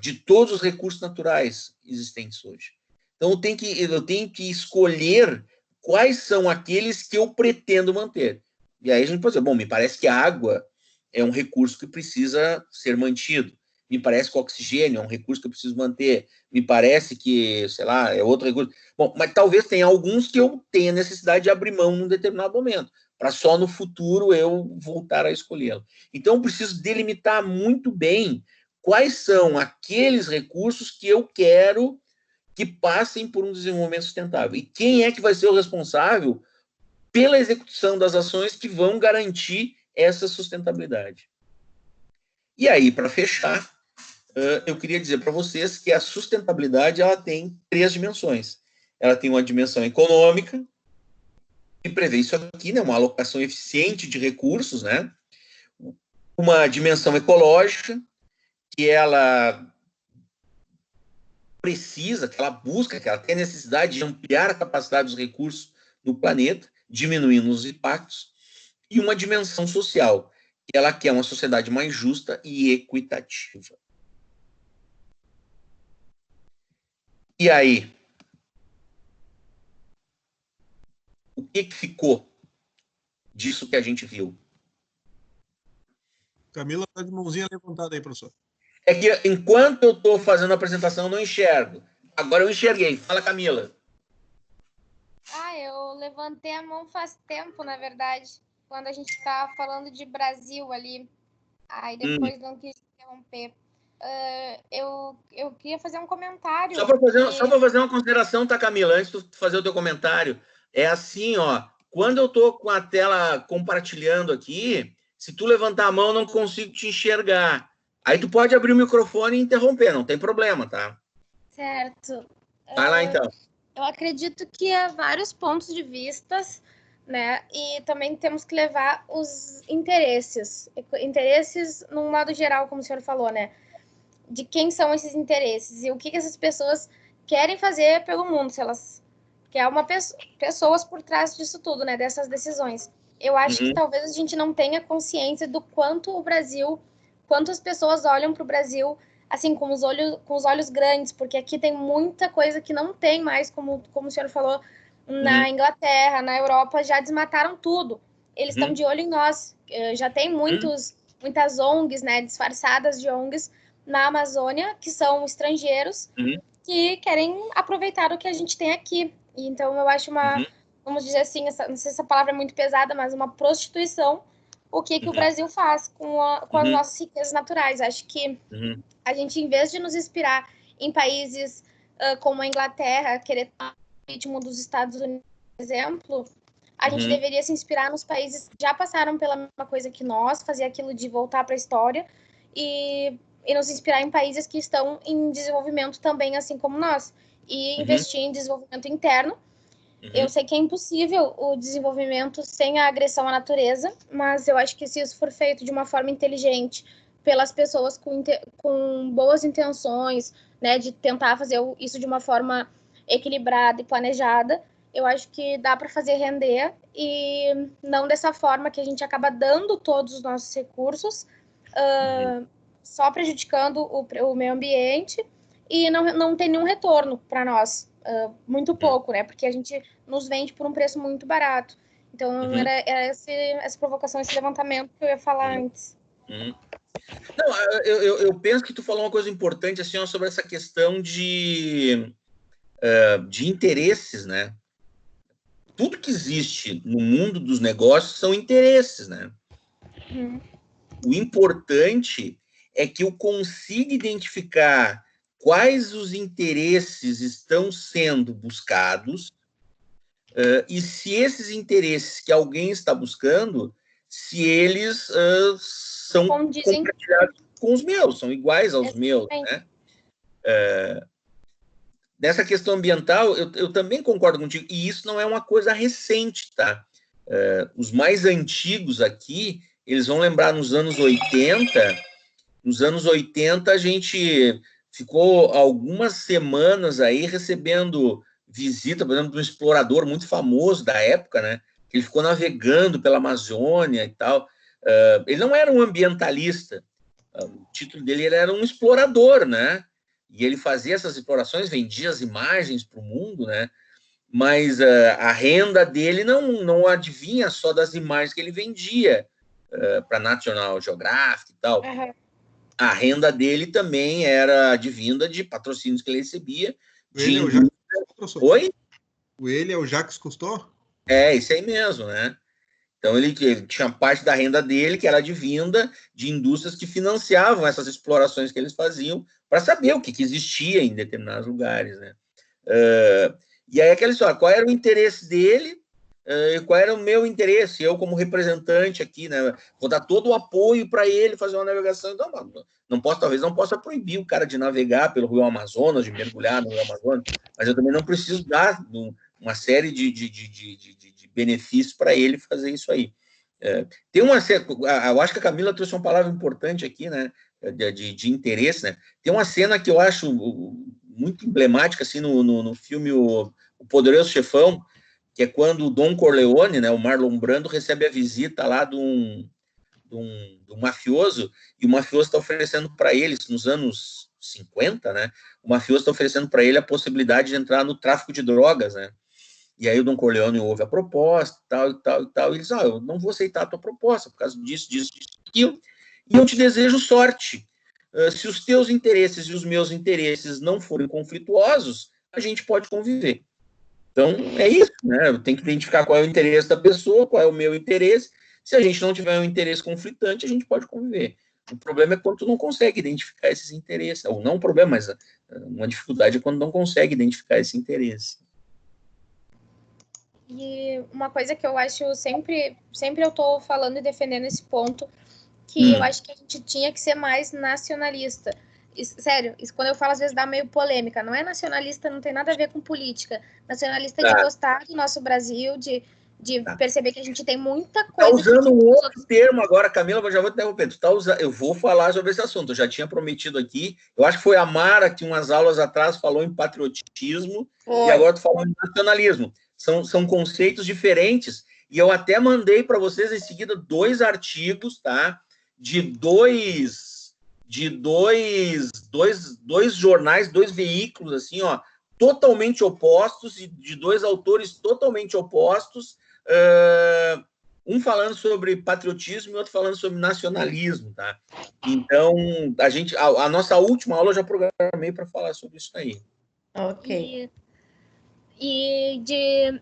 de todos os recursos naturais existentes hoje. Então, eu tenho que escolher quais são aqueles que eu pretendo manter. E aí a gente pode dizer, bom, me parece que a água é um recurso que precisa ser mantido. Me parece que o oxigênio é um recurso que eu preciso manter. Me parece que, sei lá, é outro recurso. Bom, mas talvez tenha alguns que eu tenha necessidade de abrir mão num determinado momento, para só no futuro eu voltar a escolhê-lo. Então, eu preciso delimitar muito bem quais são aqueles recursos que eu quero que passem por um desenvolvimento sustentável. E quem é que vai ser o responsável pela execução das ações que vão garantir essa sustentabilidade. E aí, para fechar, eu queria dizer para vocês que a sustentabilidade ela tem 3 dimensões. Ela tem uma dimensão econômica, que prevê isso aqui, né, uma alocação eficiente de recursos, né? Uma dimensão ecológica, que ela precisa, que ela busca, que ela tem a necessidade de ampliar a capacidade dos recursos no planeta, diminuindo os impactos, e uma dimensão social, que ela quer uma sociedade mais justa e equitativa. E aí, o que ficou disso que a gente viu? Camila está de mãozinha levantada aí, professor. É que enquanto eu estou fazendo a apresentação, eu não enxergo. Agora eu enxerguei. Fala, Camila. Eu levantei a mão faz tempo, na verdade, quando a gente estava falando de Brasil ali. Aí depois não quis interromper. Eu queria fazer um comentário. Só para fazer uma consideração, tá, Camila? Antes de tu fazer o teu comentário. É assim, ó. Quando eu estou com a tela compartilhando aqui, se tu levantar a mão, eu não consigo te enxergar. Aí tu pode abrir o microfone e interromper, não tem problema, tá? Certo. Vai lá, então. Eu acredito que há vários pontos de vista, né? E também temos que levar os interesses. Interesses, num modo geral, como o senhor falou, né? De quem são esses interesses e o que essas pessoas querem fazer pelo mundo, se elas que é uma pessoas por trás disso tudo, né, dessas decisões. Eu acho que talvez a gente não tenha consciência do quanto o Brasil, quanto as pessoas olham para o Brasil assim com os olhos grandes, porque aqui tem muita coisa que não tem mais, como o senhor falou, na Inglaterra, na Europa, já desmataram tudo. Eles estão de olho em nós. Já tem muitas ONGs, né, disfarçadas de ONGs na Amazônia, que são estrangeiros, que querem aproveitar o que a gente tem aqui. Então, eu acho vamos dizer assim, não sei se essa palavra é muito pesada, mas uma prostituição, o que o Brasil faz com as nossas riquezas naturais. Acho que a gente, em vez de nos inspirar em países como a Inglaterra, querer tomar o ritmo dos Estados Unidos, por exemplo, a gente deveria se inspirar nos países que já passaram pela mesma coisa que nós, fazer aquilo de voltar para a história e nos inspirar em países que estão em desenvolvimento também, assim como nós, e investir em desenvolvimento interno. Eu sei que é impossível o desenvolvimento sem a agressão à natureza, mas eu acho que se isso for feito de uma forma inteligente, pelas pessoas com boas intenções, né, de tentar fazer isso de uma forma equilibrada e planejada, eu acho que dá para fazer render, e não dessa forma que a gente acaba dando todos os nossos recursos, só prejudicando o meio ambiente, e não tem nenhum retorno para nós. Muito pouco, né? Porque a gente nos vende por um preço muito barato. Então, era essa provocação, esse levantamento que eu ia falar antes. Não, eu penso que tu falou uma coisa importante assim, ó, sobre essa questão de interesses, né? Tudo que existe no mundo dos negócios são interesses, né? O importante é que eu consiga identificar quais os interesses estão sendo buscados e se esses interesses que alguém está buscando, se eles são compartilhados com os meus, são iguais aos meus, né? Nessa questão ambiental, eu também concordo contigo, e isso não é uma coisa recente, tá? Os mais antigos aqui, eles vão lembrar nos anos 80, a gente ficou algumas semanas aí recebendo visita, por exemplo, de um explorador muito famoso da época, né? Ele ficou navegando pela Amazônia e tal. Ele não era um ambientalista, o título dele era um explorador, né? E ele fazia essas explorações, vendia as imagens para o mundo, né? Mas a renda dele não adivinha só das imagens que ele vendia para National Geographic e tal. A renda dele também era advinda de patrocínios que ele recebia. Ele é o Jacques Cousteau. Oi? Ele é o Jacques Cousteau? Isso aí mesmo, né? Então, ele tinha parte da renda dele que era advinda de indústrias que financiavam essas explorações que eles faziam para saber o que existia em determinados lugares, né? E aí, aquela história, qual era o interesse dele e qual era o meu interesse? Eu, como representante aqui, né? Vou dar todo o apoio para ele fazer uma navegação. Então, talvez não possa proibir o cara de navegar pelo Rio Amazonas, de mergulhar no Rio Amazonas, mas eu também não preciso dar uma série de benefícios para ele fazer isso aí. Eu acho que a Camila trouxe uma palavra importante aqui, né, de interesse, né? Tem uma cena que eu acho muito emblemática assim, no filme O Poderoso Chefão, que é quando o Don Corleone, né, o Marlon Brando, recebe a visita lá de um mafioso, e o mafioso está oferecendo para eles, nos anos 50, né, o mafioso está oferecendo para ele a possibilidade de entrar no tráfico de drogas, né? E aí o Don Corleone ouve a proposta, tal, e ele diz, eu não vou aceitar a tua proposta, por causa disso, aquilo, e eu te desejo sorte. Se os teus interesses e os meus interesses não forem conflituosos, a gente pode conviver. Então, é isso, né? Eu tenho que identificar qual é o interesse da pessoa, qual é o meu interesse. Se a gente não tiver um interesse conflitante, a gente pode conviver. O problema é quando tu não consegue identificar esses interesses. Ou não um problema, mas uma dificuldade é quando não consegue identificar esse interesse. E uma coisa que eu acho sempre eu tô falando e defendendo esse ponto, que eu acho que a gente tinha que ser mais nacionalista. Sério, isso quando eu falo às vezes dá meio polêmica, não é nacionalista, não tem nada a ver com política. Nacionalista de gostar do nosso Brasil, de de perceber que a gente tem muita Tá coisa... usando um outro termo agora, Camila, mas já vou te interromper. Eu vou falar sobre esse assunto, eu já tinha prometido aqui. Eu acho que foi a Mara que umas aulas atrás falou em patriotismo e agora tu falou em nacionalismo. São conceitos diferentes. E eu até mandei para vocês em seguida 2 artigos, tá? De dois jornais, 2 veículos, assim, ó, totalmente opostos, e de 2 autores totalmente opostos, um falando sobre patriotismo e outro falando sobre nacionalismo, tá? Então, a nossa última aula eu já programei para falar sobre isso aí. Ok.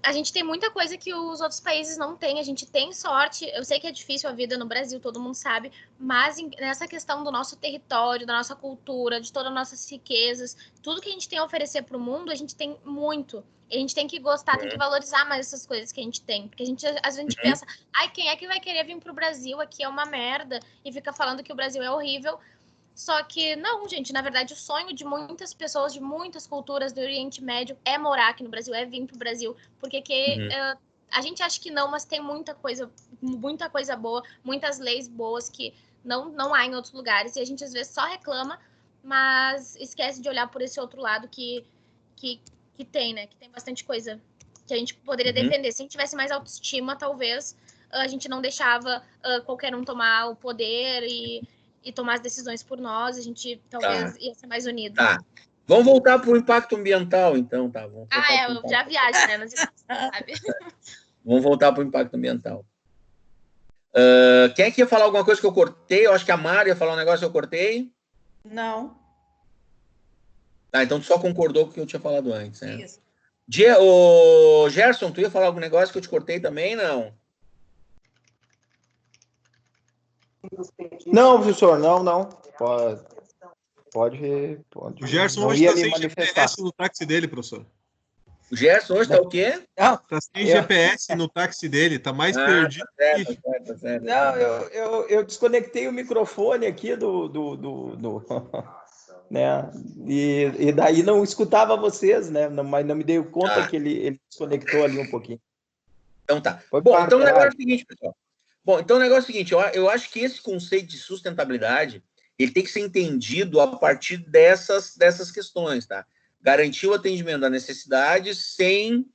A gente tem muita coisa que os outros países não têm, a gente tem sorte, eu sei que é difícil a vida no Brasil, todo mundo sabe, mas nessa questão do nosso território, da nossa cultura, de todas as nossas riquezas, tudo que a gente tem a oferecer para o mundo, a gente tem muito. E a gente tem que gostar, tem que valorizar mais essas coisas que a gente tem. Porque às vezes a gente pensa, quem é que vai querer vir pro Brasil? Aqui é uma merda, e fica falando que o Brasil é horrível. Só que não, gente, na verdade o sonho de muitas pessoas, de muitas culturas do Oriente Médio é morar aqui no Brasil, é vir pro Brasil, porque a gente acha que não, mas tem muita coisa boa, muitas leis boas que não há em outros lugares, e a gente às vezes só reclama, mas esquece de olhar por esse outro lado que tem, né, que tem bastante coisa que a gente poderia defender. Se a gente tivesse mais autoestima, talvez a gente não deixava qualquer um tomar o poder e tomar as decisões por nós, a gente talvez ia ser mais unido. Tá. Vamos voltar para o impacto ambiental, então, tá? Eu já viajo, né? Não sei se você sabe. Vamos voltar para o impacto ambiental. Quem é que ia falar alguma coisa que eu cortei? Eu acho que a Mari ia falar um negócio que eu cortei. Não. Tá, então tu só concordou com o que eu tinha falado antes, né? Isso. Ô, Gerson, tu ia falar algum negócio que eu te cortei também, não? Não, professor, não. Pode. O Gerson não hoje ia está me sem manifestar. GPS no táxi dele, professor. O Gerson hoje tá o quê? Não, Está sem GPS no táxi dele, tá mais perdido. Tá certo. não, eu desconectei o microfone aqui né? E daí não escutava vocês, né? Mas não me dei conta que ele desconectou ali um pouquinho. Então tá. Foi Bom, parte, então o negócio é o seguinte, pessoal. Então o negócio é o seguinte, eu acho que esse conceito de sustentabilidade, ele tem que ser entendido a partir dessas questões, tá? Garantir o atendimento da necessidade sem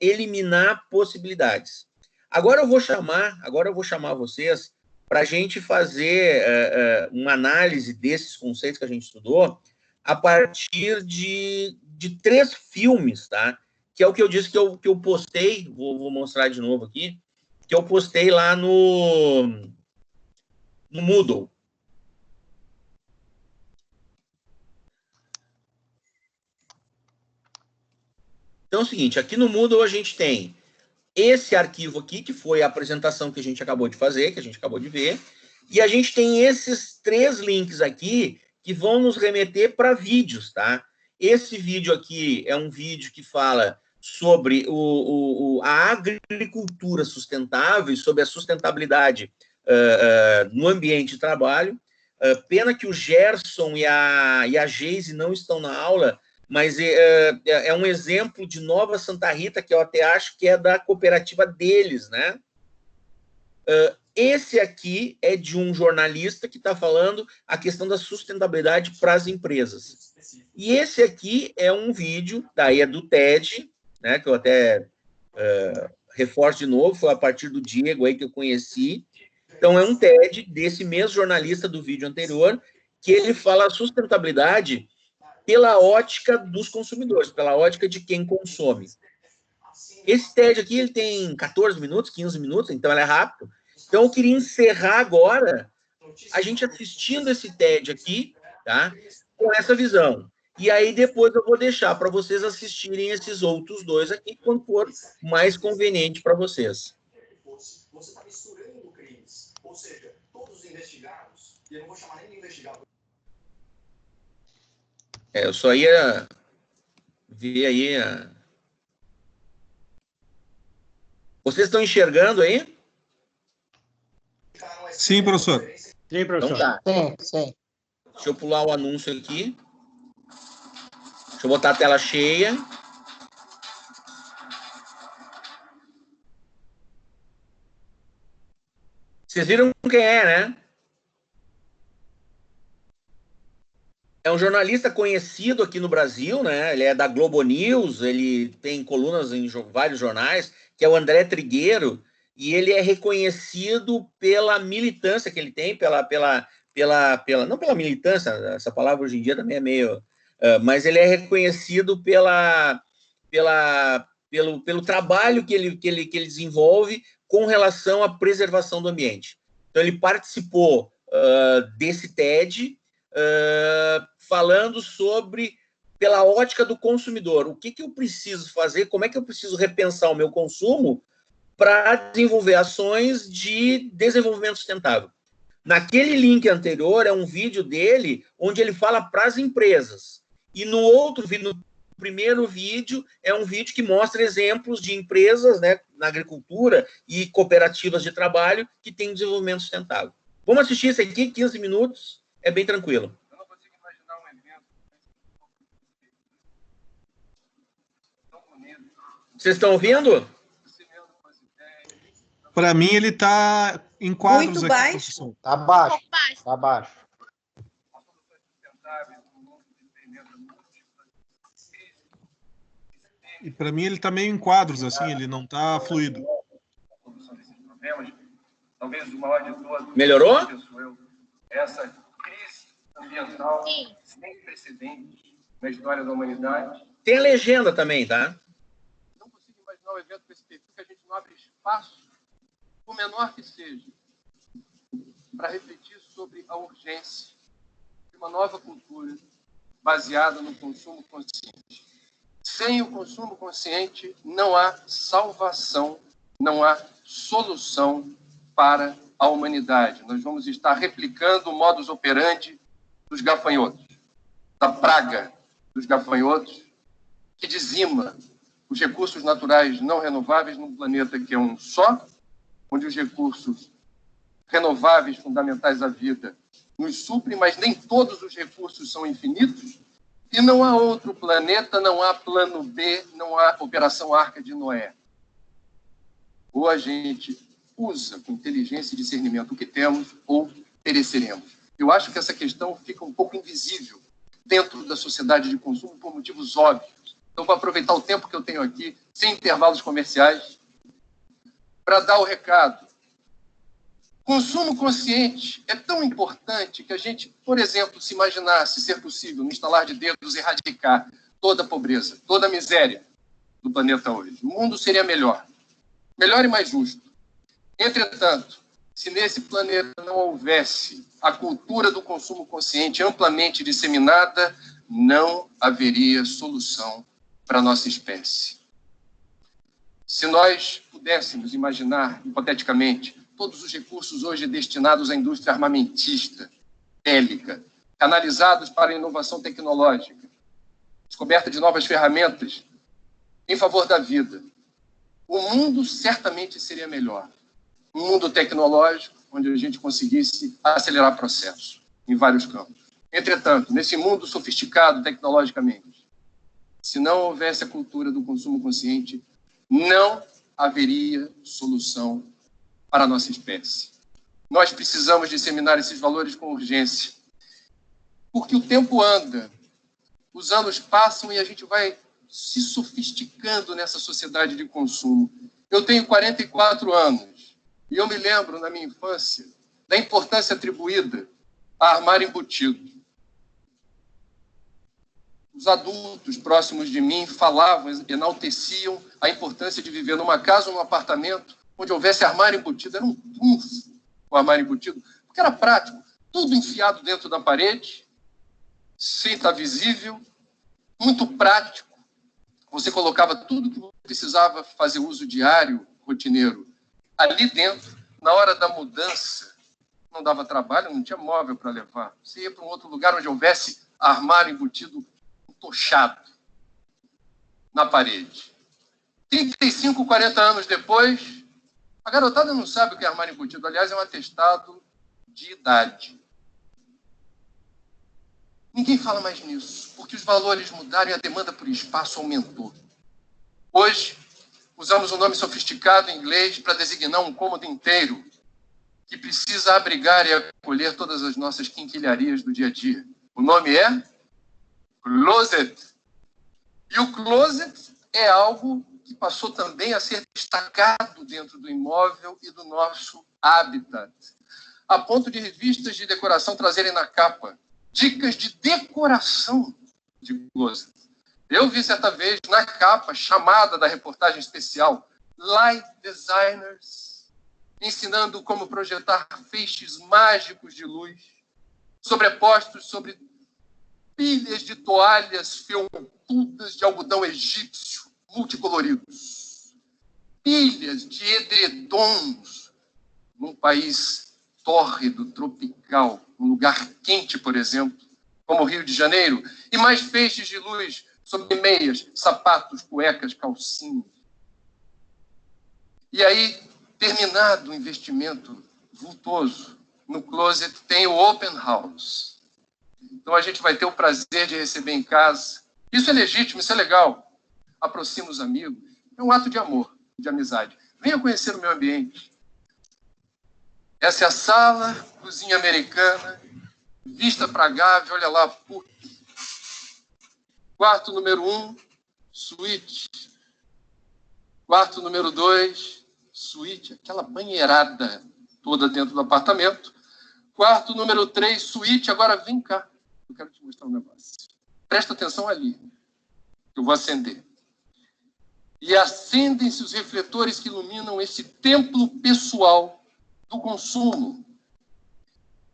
eliminar possibilidades. Agora eu vou chamar vocês para a gente fazer uma análise desses conceitos que a gente estudou a partir de 3 filmes, tá? Que é o que eu disse que eu postei, vou mostrar de novo aqui, que eu postei lá no Moodle. Então é o seguinte, aqui no Moodle a gente tem esse arquivo aqui, que foi a apresentação que a gente acabou de fazer, que a gente acabou de ver, e a gente tem esses 3 links aqui que vão nos remeter para vídeos, tá? Esse vídeo aqui é um vídeo que fala sobre a agricultura sustentável e sobre a sustentabilidade no ambiente de trabalho. Pena que o Gerson e a Geise não estão na aula, mas é um exemplo de Nova Santa Rita, que eu até acho que é da cooperativa deles, né? Esse aqui é de um jornalista que está falando a questão da sustentabilidade para as empresas. E esse aqui é um vídeo, daí é do TED, né, que eu até reforço de novo, foi a partir do Diego aí que eu conheci. Então, é um TED desse mesmo jornalista do vídeo anterior, que ele fala a sustentabilidade pela ótica dos consumidores, pela ótica de quem consome. Esse TED aqui ele tem 14 minutos, 15 minutos, então ele é rápido. Então, eu queria encerrar agora a gente assistindo esse TED aqui, tá? Com essa visão. E aí, depois eu vou deixar para vocês assistirem esses outros 2 aqui, quando for mais conveniente para vocês. Você está misturando crimes. Ou seja, todos os investigados, e eu não vou chamar nem de investigado. Eu só ia ver aí. Vocês estão enxergando aí? Sim, professor. Sim, professor. Então tá. Sim. Deixa eu pular o anúncio aqui. Deixa eu botar a tela cheia. Vocês viram quem é, né? É um jornalista conhecido aqui no Brasil, né? Ele é da Globo News, ele tem colunas em vários jornais, que é o André Trigueiro, e ele é reconhecido pela militância que ele tem, não pela militância, essa palavra hoje em dia também é meio... mas ele é reconhecido pelo trabalho que ele desenvolve com relação à preservação do ambiente. Então, ele participou desse TED, falando sobre, pela ótica do consumidor, o que eu preciso fazer, como é que eu preciso repensar o meu consumo para desenvolver ações de desenvolvimento sustentável. Naquele link anterior, é um vídeo dele onde ele fala para as empresas. E no outro vídeo, no primeiro vídeo, é um vídeo que mostra exemplos de empresas, né, na agricultura e cooperativas de trabalho que têm desenvolvimento sustentável. Vamos assistir isso aqui, 15 minutos, é bem tranquilo. Eu não consigo imaginar um evento. Vocês estão ouvindo? Para mim, ele está em quadros muito aqui, baixo. professor. Tá baixo, tá baixo. E para mim ele está meio em quadros, assim, ele não está fluido. Talvez o maior de todos. Melhorou? Essa crise ambiental sem precedentes na história da humanidade. Tem a legenda também, tá? Não consigo imaginar um evento com esse perfil que a gente não abre espaço, por menor que seja, para refletir sobre a urgência de uma nova cultura baseada no consumo consciente. Sem o consumo consciente, não há salvação, não há solução para a humanidade. Nós vamos estar replicando o modus operandi dos gafanhotos, da praga dos gafanhotos, que dizima os recursos naturais não renováveis num planeta que é um só, onde os recursos renováveis fundamentais à vida nos suprem, mas nem todos os recursos são infinitos, e não há outro planeta, não há plano B, não há Operação Arca de Noé. Ou a gente usa com inteligência e discernimento o que temos, ou pereceremos. Eu acho que essa questão fica um pouco invisível dentro da sociedade de consumo por motivos óbvios. Então, vou aproveitar o tempo que eu tenho aqui, sem intervalos comerciais, para dar o recado. Consumo consciente é tão importante que a gente, por exemplo, se imaginasse ser possível, no estalar de dedos, erradicar toda a pobreza, toda a miséria do planeta hoje. O mundo seria melhor. Melhor e mais justo. Entretanto, se nesse planeta não houvesse a cultura do consumo consciente amplamente disseminada, não haveria solução para a nossa espécie. Se nós pudéssemos imaginar, hipoteticamente, todos os recursos hoje destinados à indústria armamentista, bélica, canalizados para a inovação tecnológica, descoberta de novas ferramentas em favor da vida, o mundo certamente seria melhor. Um mundo tecnológico, onde a gente conseguisse acelerar processos em vários campos. Entretanto, nesse mundo sofisticado tecnologicamente, se não houvesse a cultura do consumo consciente, não haveria solução para a nossa espécie. Nós precisamos disseminar esses valores com urgência, porque o tempo anda, os anos passam e a gente vai se sofisticando nessa sociedade de consumo. Eu tenho 44 anos e eu me lembro, na minha infância, da importância atribuída a armário embutido. Os adultos próximos de mim falavam, enalteciam a importância de viver numa casa ou num apartamento onde houvesse armário embutido. Era um trunfo o armário embutido, porque era prático. Tudo enfiado dentro da parede, sem estar visível, muito prático. Você colocava tudo que você precisava fazer uso diário, rotineiro, ali dentro. Na hora da mudança, não dava trabalho, não tinha móvel para levar. Você ia para um outro lugar onde houvesse armário embutido entochado na parede. 35, 40 anos depois, a garotada não sabe o que é armário embutido. Aliás, é um atestado de idade. Ninguém fala mais nisso, porque os valores mudaram e a demanda por espaço aumentou. Hoje, usamos um nome sofisticado em inglês para designar um cômodo inteiro, que precisa abrigar e acolher todas as nossas quinquilharias do dia a dia. O nome é closet. E o closet é algo que passou também a ser destacado dentro do imóvel e do nosso habitat, a ponto de revistas de decoração trazerem na capa dicas de decoração de closet. Eu vi certa vez na capa, chamada da reportagem especial, Light Designers, ensinando como projetar feixes mágicos de luz, sobrepostos sobre pilhas de toalhas felpudas de algodão egípcio, multicoloridos. Pilhas de edredons num país tórrido, tropical, um lugar quente, por exemplo, como o Rio de Janeiro, e mais feixes de luz sobre meias, sapatos, cuecas, calcinhas. E aí, terminado o investimento vultoso no closet, tem o open house. Então a gente vai ter o prazer de receber em casa. Isso é legítimo, isso é legal. Aproxima os amigos. É um ato de amor, de amizade. Venha conhecer o meu ambiente. Essa é a sala, cozinha americana, vista para a Gávea, olha lá, PUC. Quarto número 1, suíte. Quarto número 2, suíte, aquela banheirada toda dentro do apartamento. Quarto número 3, suíte. Agora vem cá, eu quero te mostrar um negócio. Presta atenção ali, eu vou acender. E acendem-se os refletores que iluminam esse templo pessoal do consumo.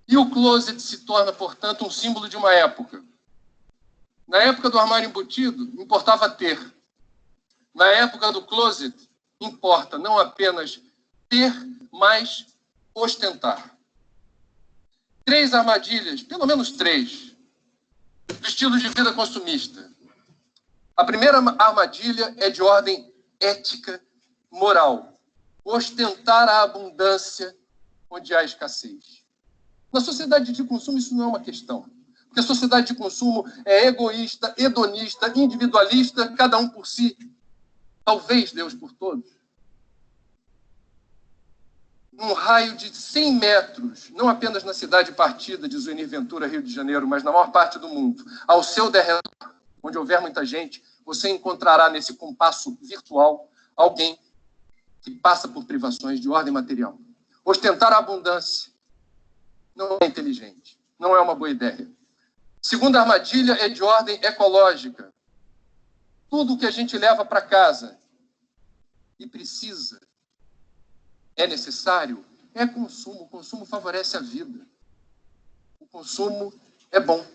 E o closet se torna, portanto, um símbolo de uma época. Na época do armário embutido, importava ter. Na época do closet, importa não apenas ter, mas ostentar. 3 armadilhas, pelo menos 3, do estilo de vida consumista. A primeira armadilha é de ordem ética, moral. Ostentar a abundância onde há escassez. Na sociedade de consumo, isso não é uma questão. Porque a sociedade de consumo é egoísta, hedonista, individualista, cada um por si. Talvez Deus por todos. Num raio de 100 metros, não apenas na cidade partida de Zuenir Ventura, Rio de Janeiro, mas na maior parte do mundo, ao seu derredor, onde houver muita gente, você encontrará nesse compasso virtual alguém que passa por privações de ordem material. Ostentar a abundância não é inteligente, não é uma boa ideia. Segunda armadilha é de ordem ecológica. Tudo que a gente leva para casa e precisa, é necessário, é consumo. O consumo favorece a vida. O consumo é bom.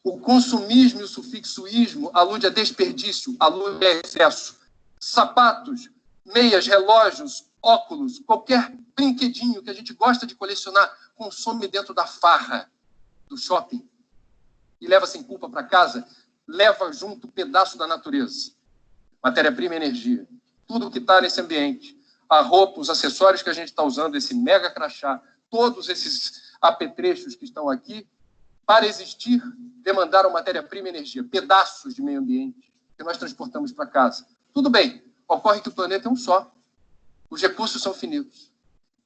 O consumismo e o sufixoísmo alude a desperdício, alude a excesso. Sapatos, meias, relógios, óculos, qualquer brinquedinho que a gente gosta de colecionar, consome dentro da farra do shopping e leva sem culpa para casa, leva junto um pedaço da natureza. Matéria-prima e energia. Tudo que está nesse ambiente. A roupa, os acessórios que a gente está usando, esse mega crachá, todos esses apetrechos que estão aqui, para existir, demandaram matéria-prima e energia, pedaços de meio ambiente que nós transportamos para casa. Tudo bem, ocorre que o planeta é um só. Os recursos são finitos.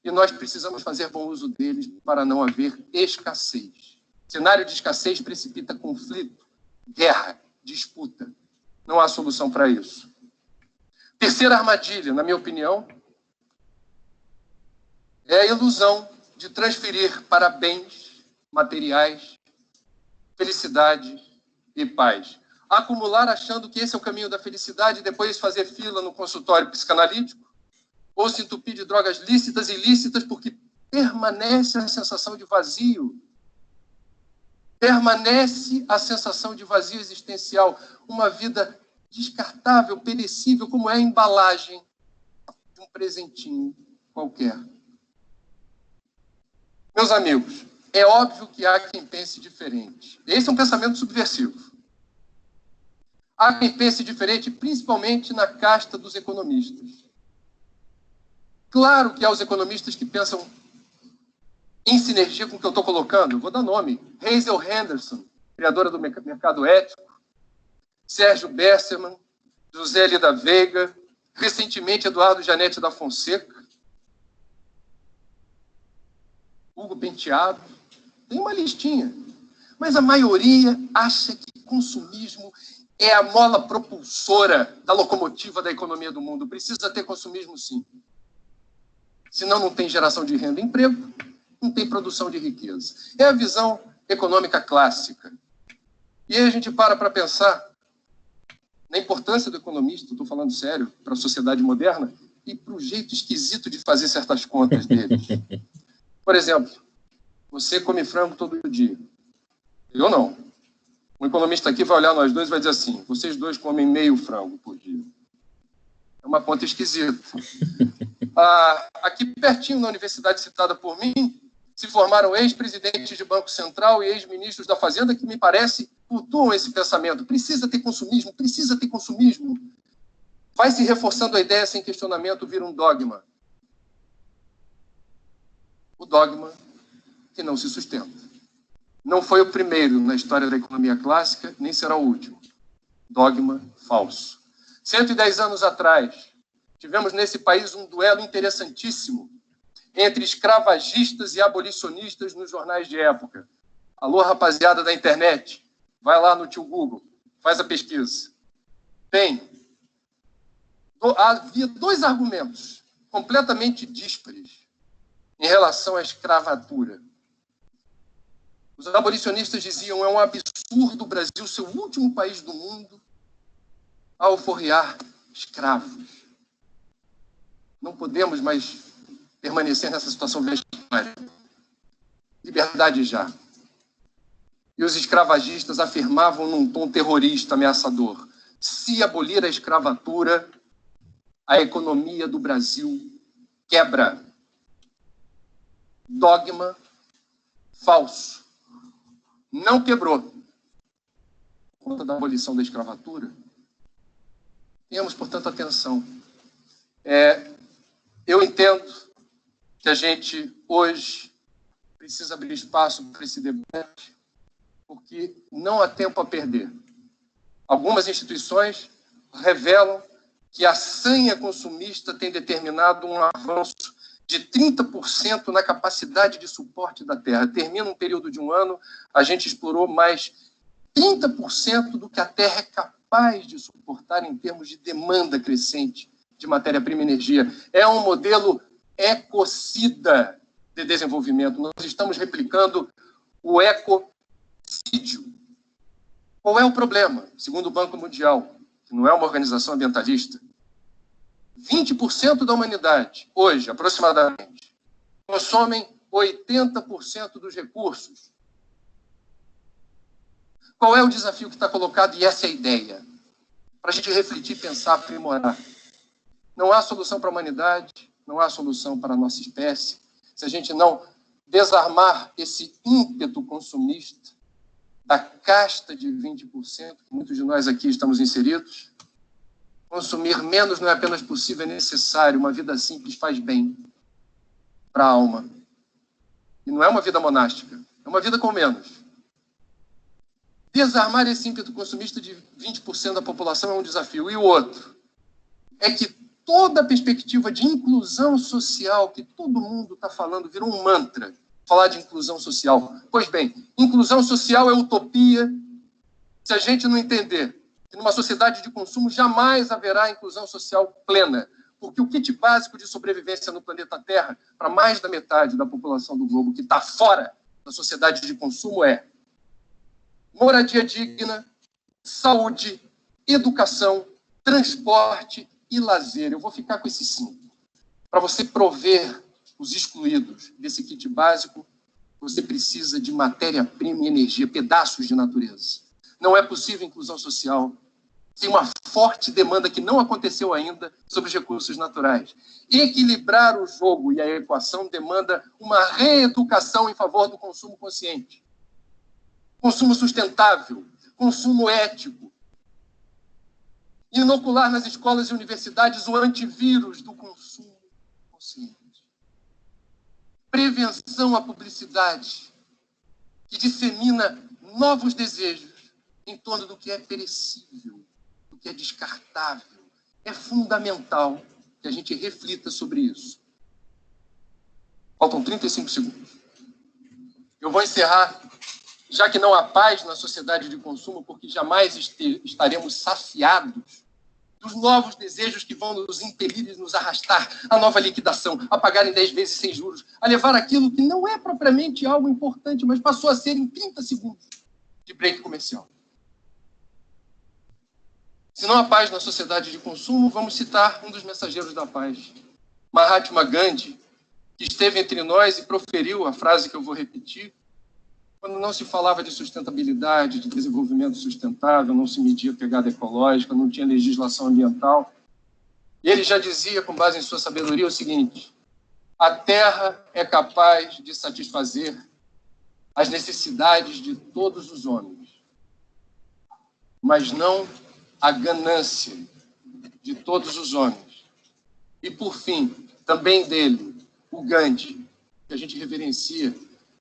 E nós precisamos fazer bom uso deles para não haver escassez. Cenário de escassez precipita conflito, guerra, disputa. Não há solução para isso. Terceira armadilha, na minha opinião, é a ilusão de transferir para bens materiais felicidade e paz. Acumular achando que esse é o caminho da felicidade e depois fazer fila no consultório psicanalítico ou se entupir de drogas lícitas e ilícitas porque permanece a sensação de vazio. Permanece a sensação de vazio existencial. Uma vida descartável, perecível, como é a embalagem de um presentinho qualquer. Meus amigos, é óbvio que há quem pense diferente. Esse é um pensamento subversivo. Há quem pense diferente, principalmente na casta dos economistas. Claro que há os economistas que pensam em sinergia com o que eu estou colocando. Vou dar nome. Hazel Henderson, criadora do Mercado Ético. Sérgio Besserman, José L. da Veiga, recentemente Eduardo Janete da Fonseca. vulgo penteado, tem uma listinha. Mas a maioria acha que consumismo é a mola propulsora da locomotiva da economia do mundo. Precisa ter consumismo, sim. Senão não tem geração de renda e emprego, não tem produção de riqueza. É a visão econômica clássica. E aí a gente para pensar na importância do economista, estou falando sério, para a sociedade moderna, e para o jeito esquisito de fazer certas contas dele. Por exemplo, você come frango todo dia. Eu não. Um economista aqui vai olhar nós dois e vai dizer assim, vocês dois comem meio frango por dia. É uma conta esquisita. Aqui pertinho, na universidade citada por mim, se formaram ex-presidentes de Banco Central e ex-ministros da Fazenda que, me parece, cultuam esse pensamento. Precisa ter consumismo, precisa ter consumismo. Vai se reforçando a ideia sem questionamento, vira um dogma. O dogma que não se sustenta. Não foi o primeiro na história da economia clássica, nem será o último. Dogma falso. 110 anos atrás, tivemos nesse país um duelo interessantíssimo entre escravagistas e abolicionistas nos jornais de época. Alô, rapaziada da internet, vai lá no tio Google, faz a pesquisa. Havia dois argumentos completamente díspares em relação à escravatura. Os abolicionistas diziam: é um absurdo o Brasil ser o último país do mundo a alforriar escravos. Não podemos mais permanecer nessa situação vexatória. Liberdade já. E os escravagistas afirmavam num tom terrorista, ameaçador: se abolir a escravatura, a economia do Brasil quebra. Dogma falso. Não quebrou. Por conta da abolição da escravatura, tenhamos, portanto, atenção. Eu entendo que a gente, hoje, precisa abrir espaço para esse debate, porque não há tempo a perder. Algumas instituições revelam que a sanha consumista tem determinado um avanço de 30% na capacidade de suporte da Terra. Termina um período de um ano, a gente explorou mais 30% do que a Terra é capaz de suportar em termos de demanda crescente de matéria-prima e energia. É um modelo ecocida de desenvolvimento. Nós estamos replicando o ecocídio. Qual é o problema? Segundo o Banco Mundial, que não é uma organização ambientalista, 20% da humanidade, hoje, aproximadamente, consomem 80% dos recursos. Qual é o desafio que está colocado? E essa é a ideia. Para a gente refletir, pensar, aprimorar. Não há solução para a humanidade, não há solução para a nossa espécie, se a gente não desarmar esse ímpeto consumista da casta de 20%, que muitos de nós aqui estamos inseridos. Consumir menos não é apenas possível, é necessário. Uma vida simples faz bem para a alma. E não é uma vida monástica, é uma vida com menos. Desarmar esse ímpeto consumista de 20% da população é um desafio. E o outro é que toda a perspectiva de inclusão social que todo mundo está falando virou um mantra, falar de inclusão social. Pois bem, inclusão social é utopia se a gente não entender que numa sociedade de consumo jamais haverá inclusão social plena, porque o kit básico de sobrevivência no planeta Terra, para mais da metade da população do globo que está fora da sociedade de consumo, é moradia digna, saúde, educação, transporte e lazer. Eu vou ficar com esses 5. Para você prover os excluídos desse kit básico, você precisa de matéria-prima e energia, pedaços de natureza. Não é possível inclusão social sem uma forte demanda que não aconteceu ainda sobre os recursos naturais. Equilibrar o jogo e a equação demanda uma reeducação em favor do consumo consciente. Consumo sustentável, consumo ético. Inocular nas escolas e universidades o antivírus do consumo consciente. Prevenção à publicidade, que dissemina novos desejos em torno do que é perecível, do que é descartável. É fundamental que a gente reflita sobre isso. Faltam 35 segundos. Eu vou encerrar, já que não há paz na sociedade de consumo, porque jamais estaremos saciados dos novos desejos que vão nos impelir e nos arrastar à nova liquidação, a pagar em 10 vezes sem juros, a levar aquilo que não é propriamente algo importante, mas passou a ser em 30 segundos de break comercial. Se não há paz na sociedade de consumo, vamos citar um dos mensageiros da paz, Mahatma Gandhi, que esteve entre nós e proferiu a frase que eu vou repetir, quando não se falava de sustentabilidade, de desenvolvimento sustentável, não se media pegada ecológica, não tinha legislação ambiental. E ele já dizia, com base em sua sabedoria, o seguinte: a Terra é capaz de satisfazer as necessidades de todos os homens, mas não a ganância de todos os homens. E, por fim, também dele, o Gandhi, que a gente reverencia,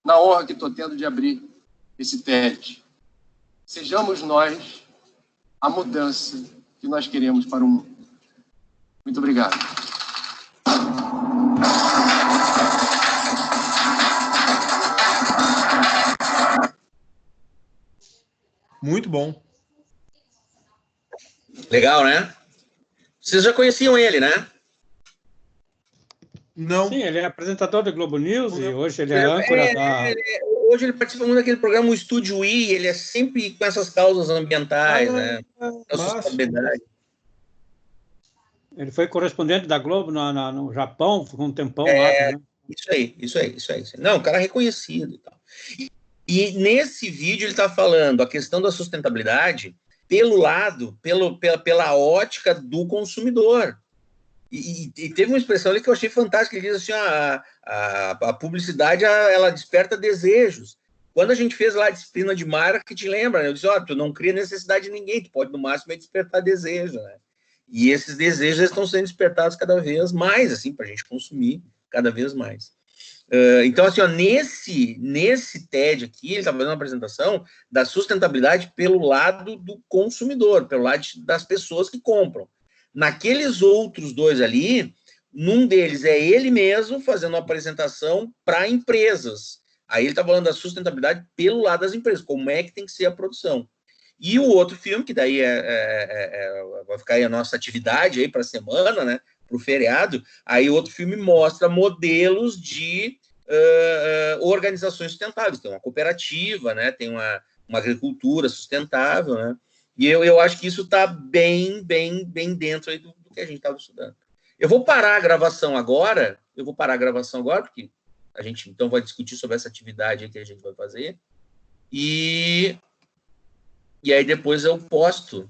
na honra que estou tendo de abrir esse TED. Sejamos nós a mudança que nós queremos para o mundo. Muito obrigado. Muito bom. Legal, né? Vocês já conheciam ele, né? Não. Sim, ele é apresentador do Globo News e hoje ele é âncora da... Hoje ele participa muito daquele programa, o Estúdio I, ele é sempre com essas causas ambientais, né? A sustentabilidade. Ele foi correspondente da Globo no Japão, por um tempão lá. Né? Isso aí. Não, um cara reconhecido e tal. E nesse vídeo ele está falando a questão da sustentabilidade pelo lado, pela ótica do consumidor. E teve uma expressão ali que eu achei fantástica, ele diz assim, a publicidade, ela desperta desejos. Quando a gente fez lá a disciplina de marketing, lembra, né? Eu disse, tu não cria necessidade de ninguém, tu pode, no máximo, despertar desejo, né? E esses desejos estão sendo despertados cada vez mais, assim, para a gente consumir cada vez mais. Então, assim, nesse TED aqui, ele está fazendo uma apresentação da sustentabilidade pelo lado do consumidor, pelo lado das pessoas que compram. Naqueles outros dois ali, num deles é ele mesmo fazendo uma apresentação para empresas. Aí ele está falando da sustentabilidade pelo lado das empresas, como é que tem que ser a produção. E o outro filme, que daí vai ficar aí a nossa atividade aí para a semana, né, para o feriado, aí o outro filme mostra modelos de organizações sustentáveis. Tem uma cooperativa, né, tem uma agricultura sustentável, né? E eu acho que isso está bem dentro aí do que a gente estava estudando. Eu vou parar a gravação agora, porque a gente, então, vai discutir sobre essa atividade aí que a gente vai fazer, e aí depois eu posto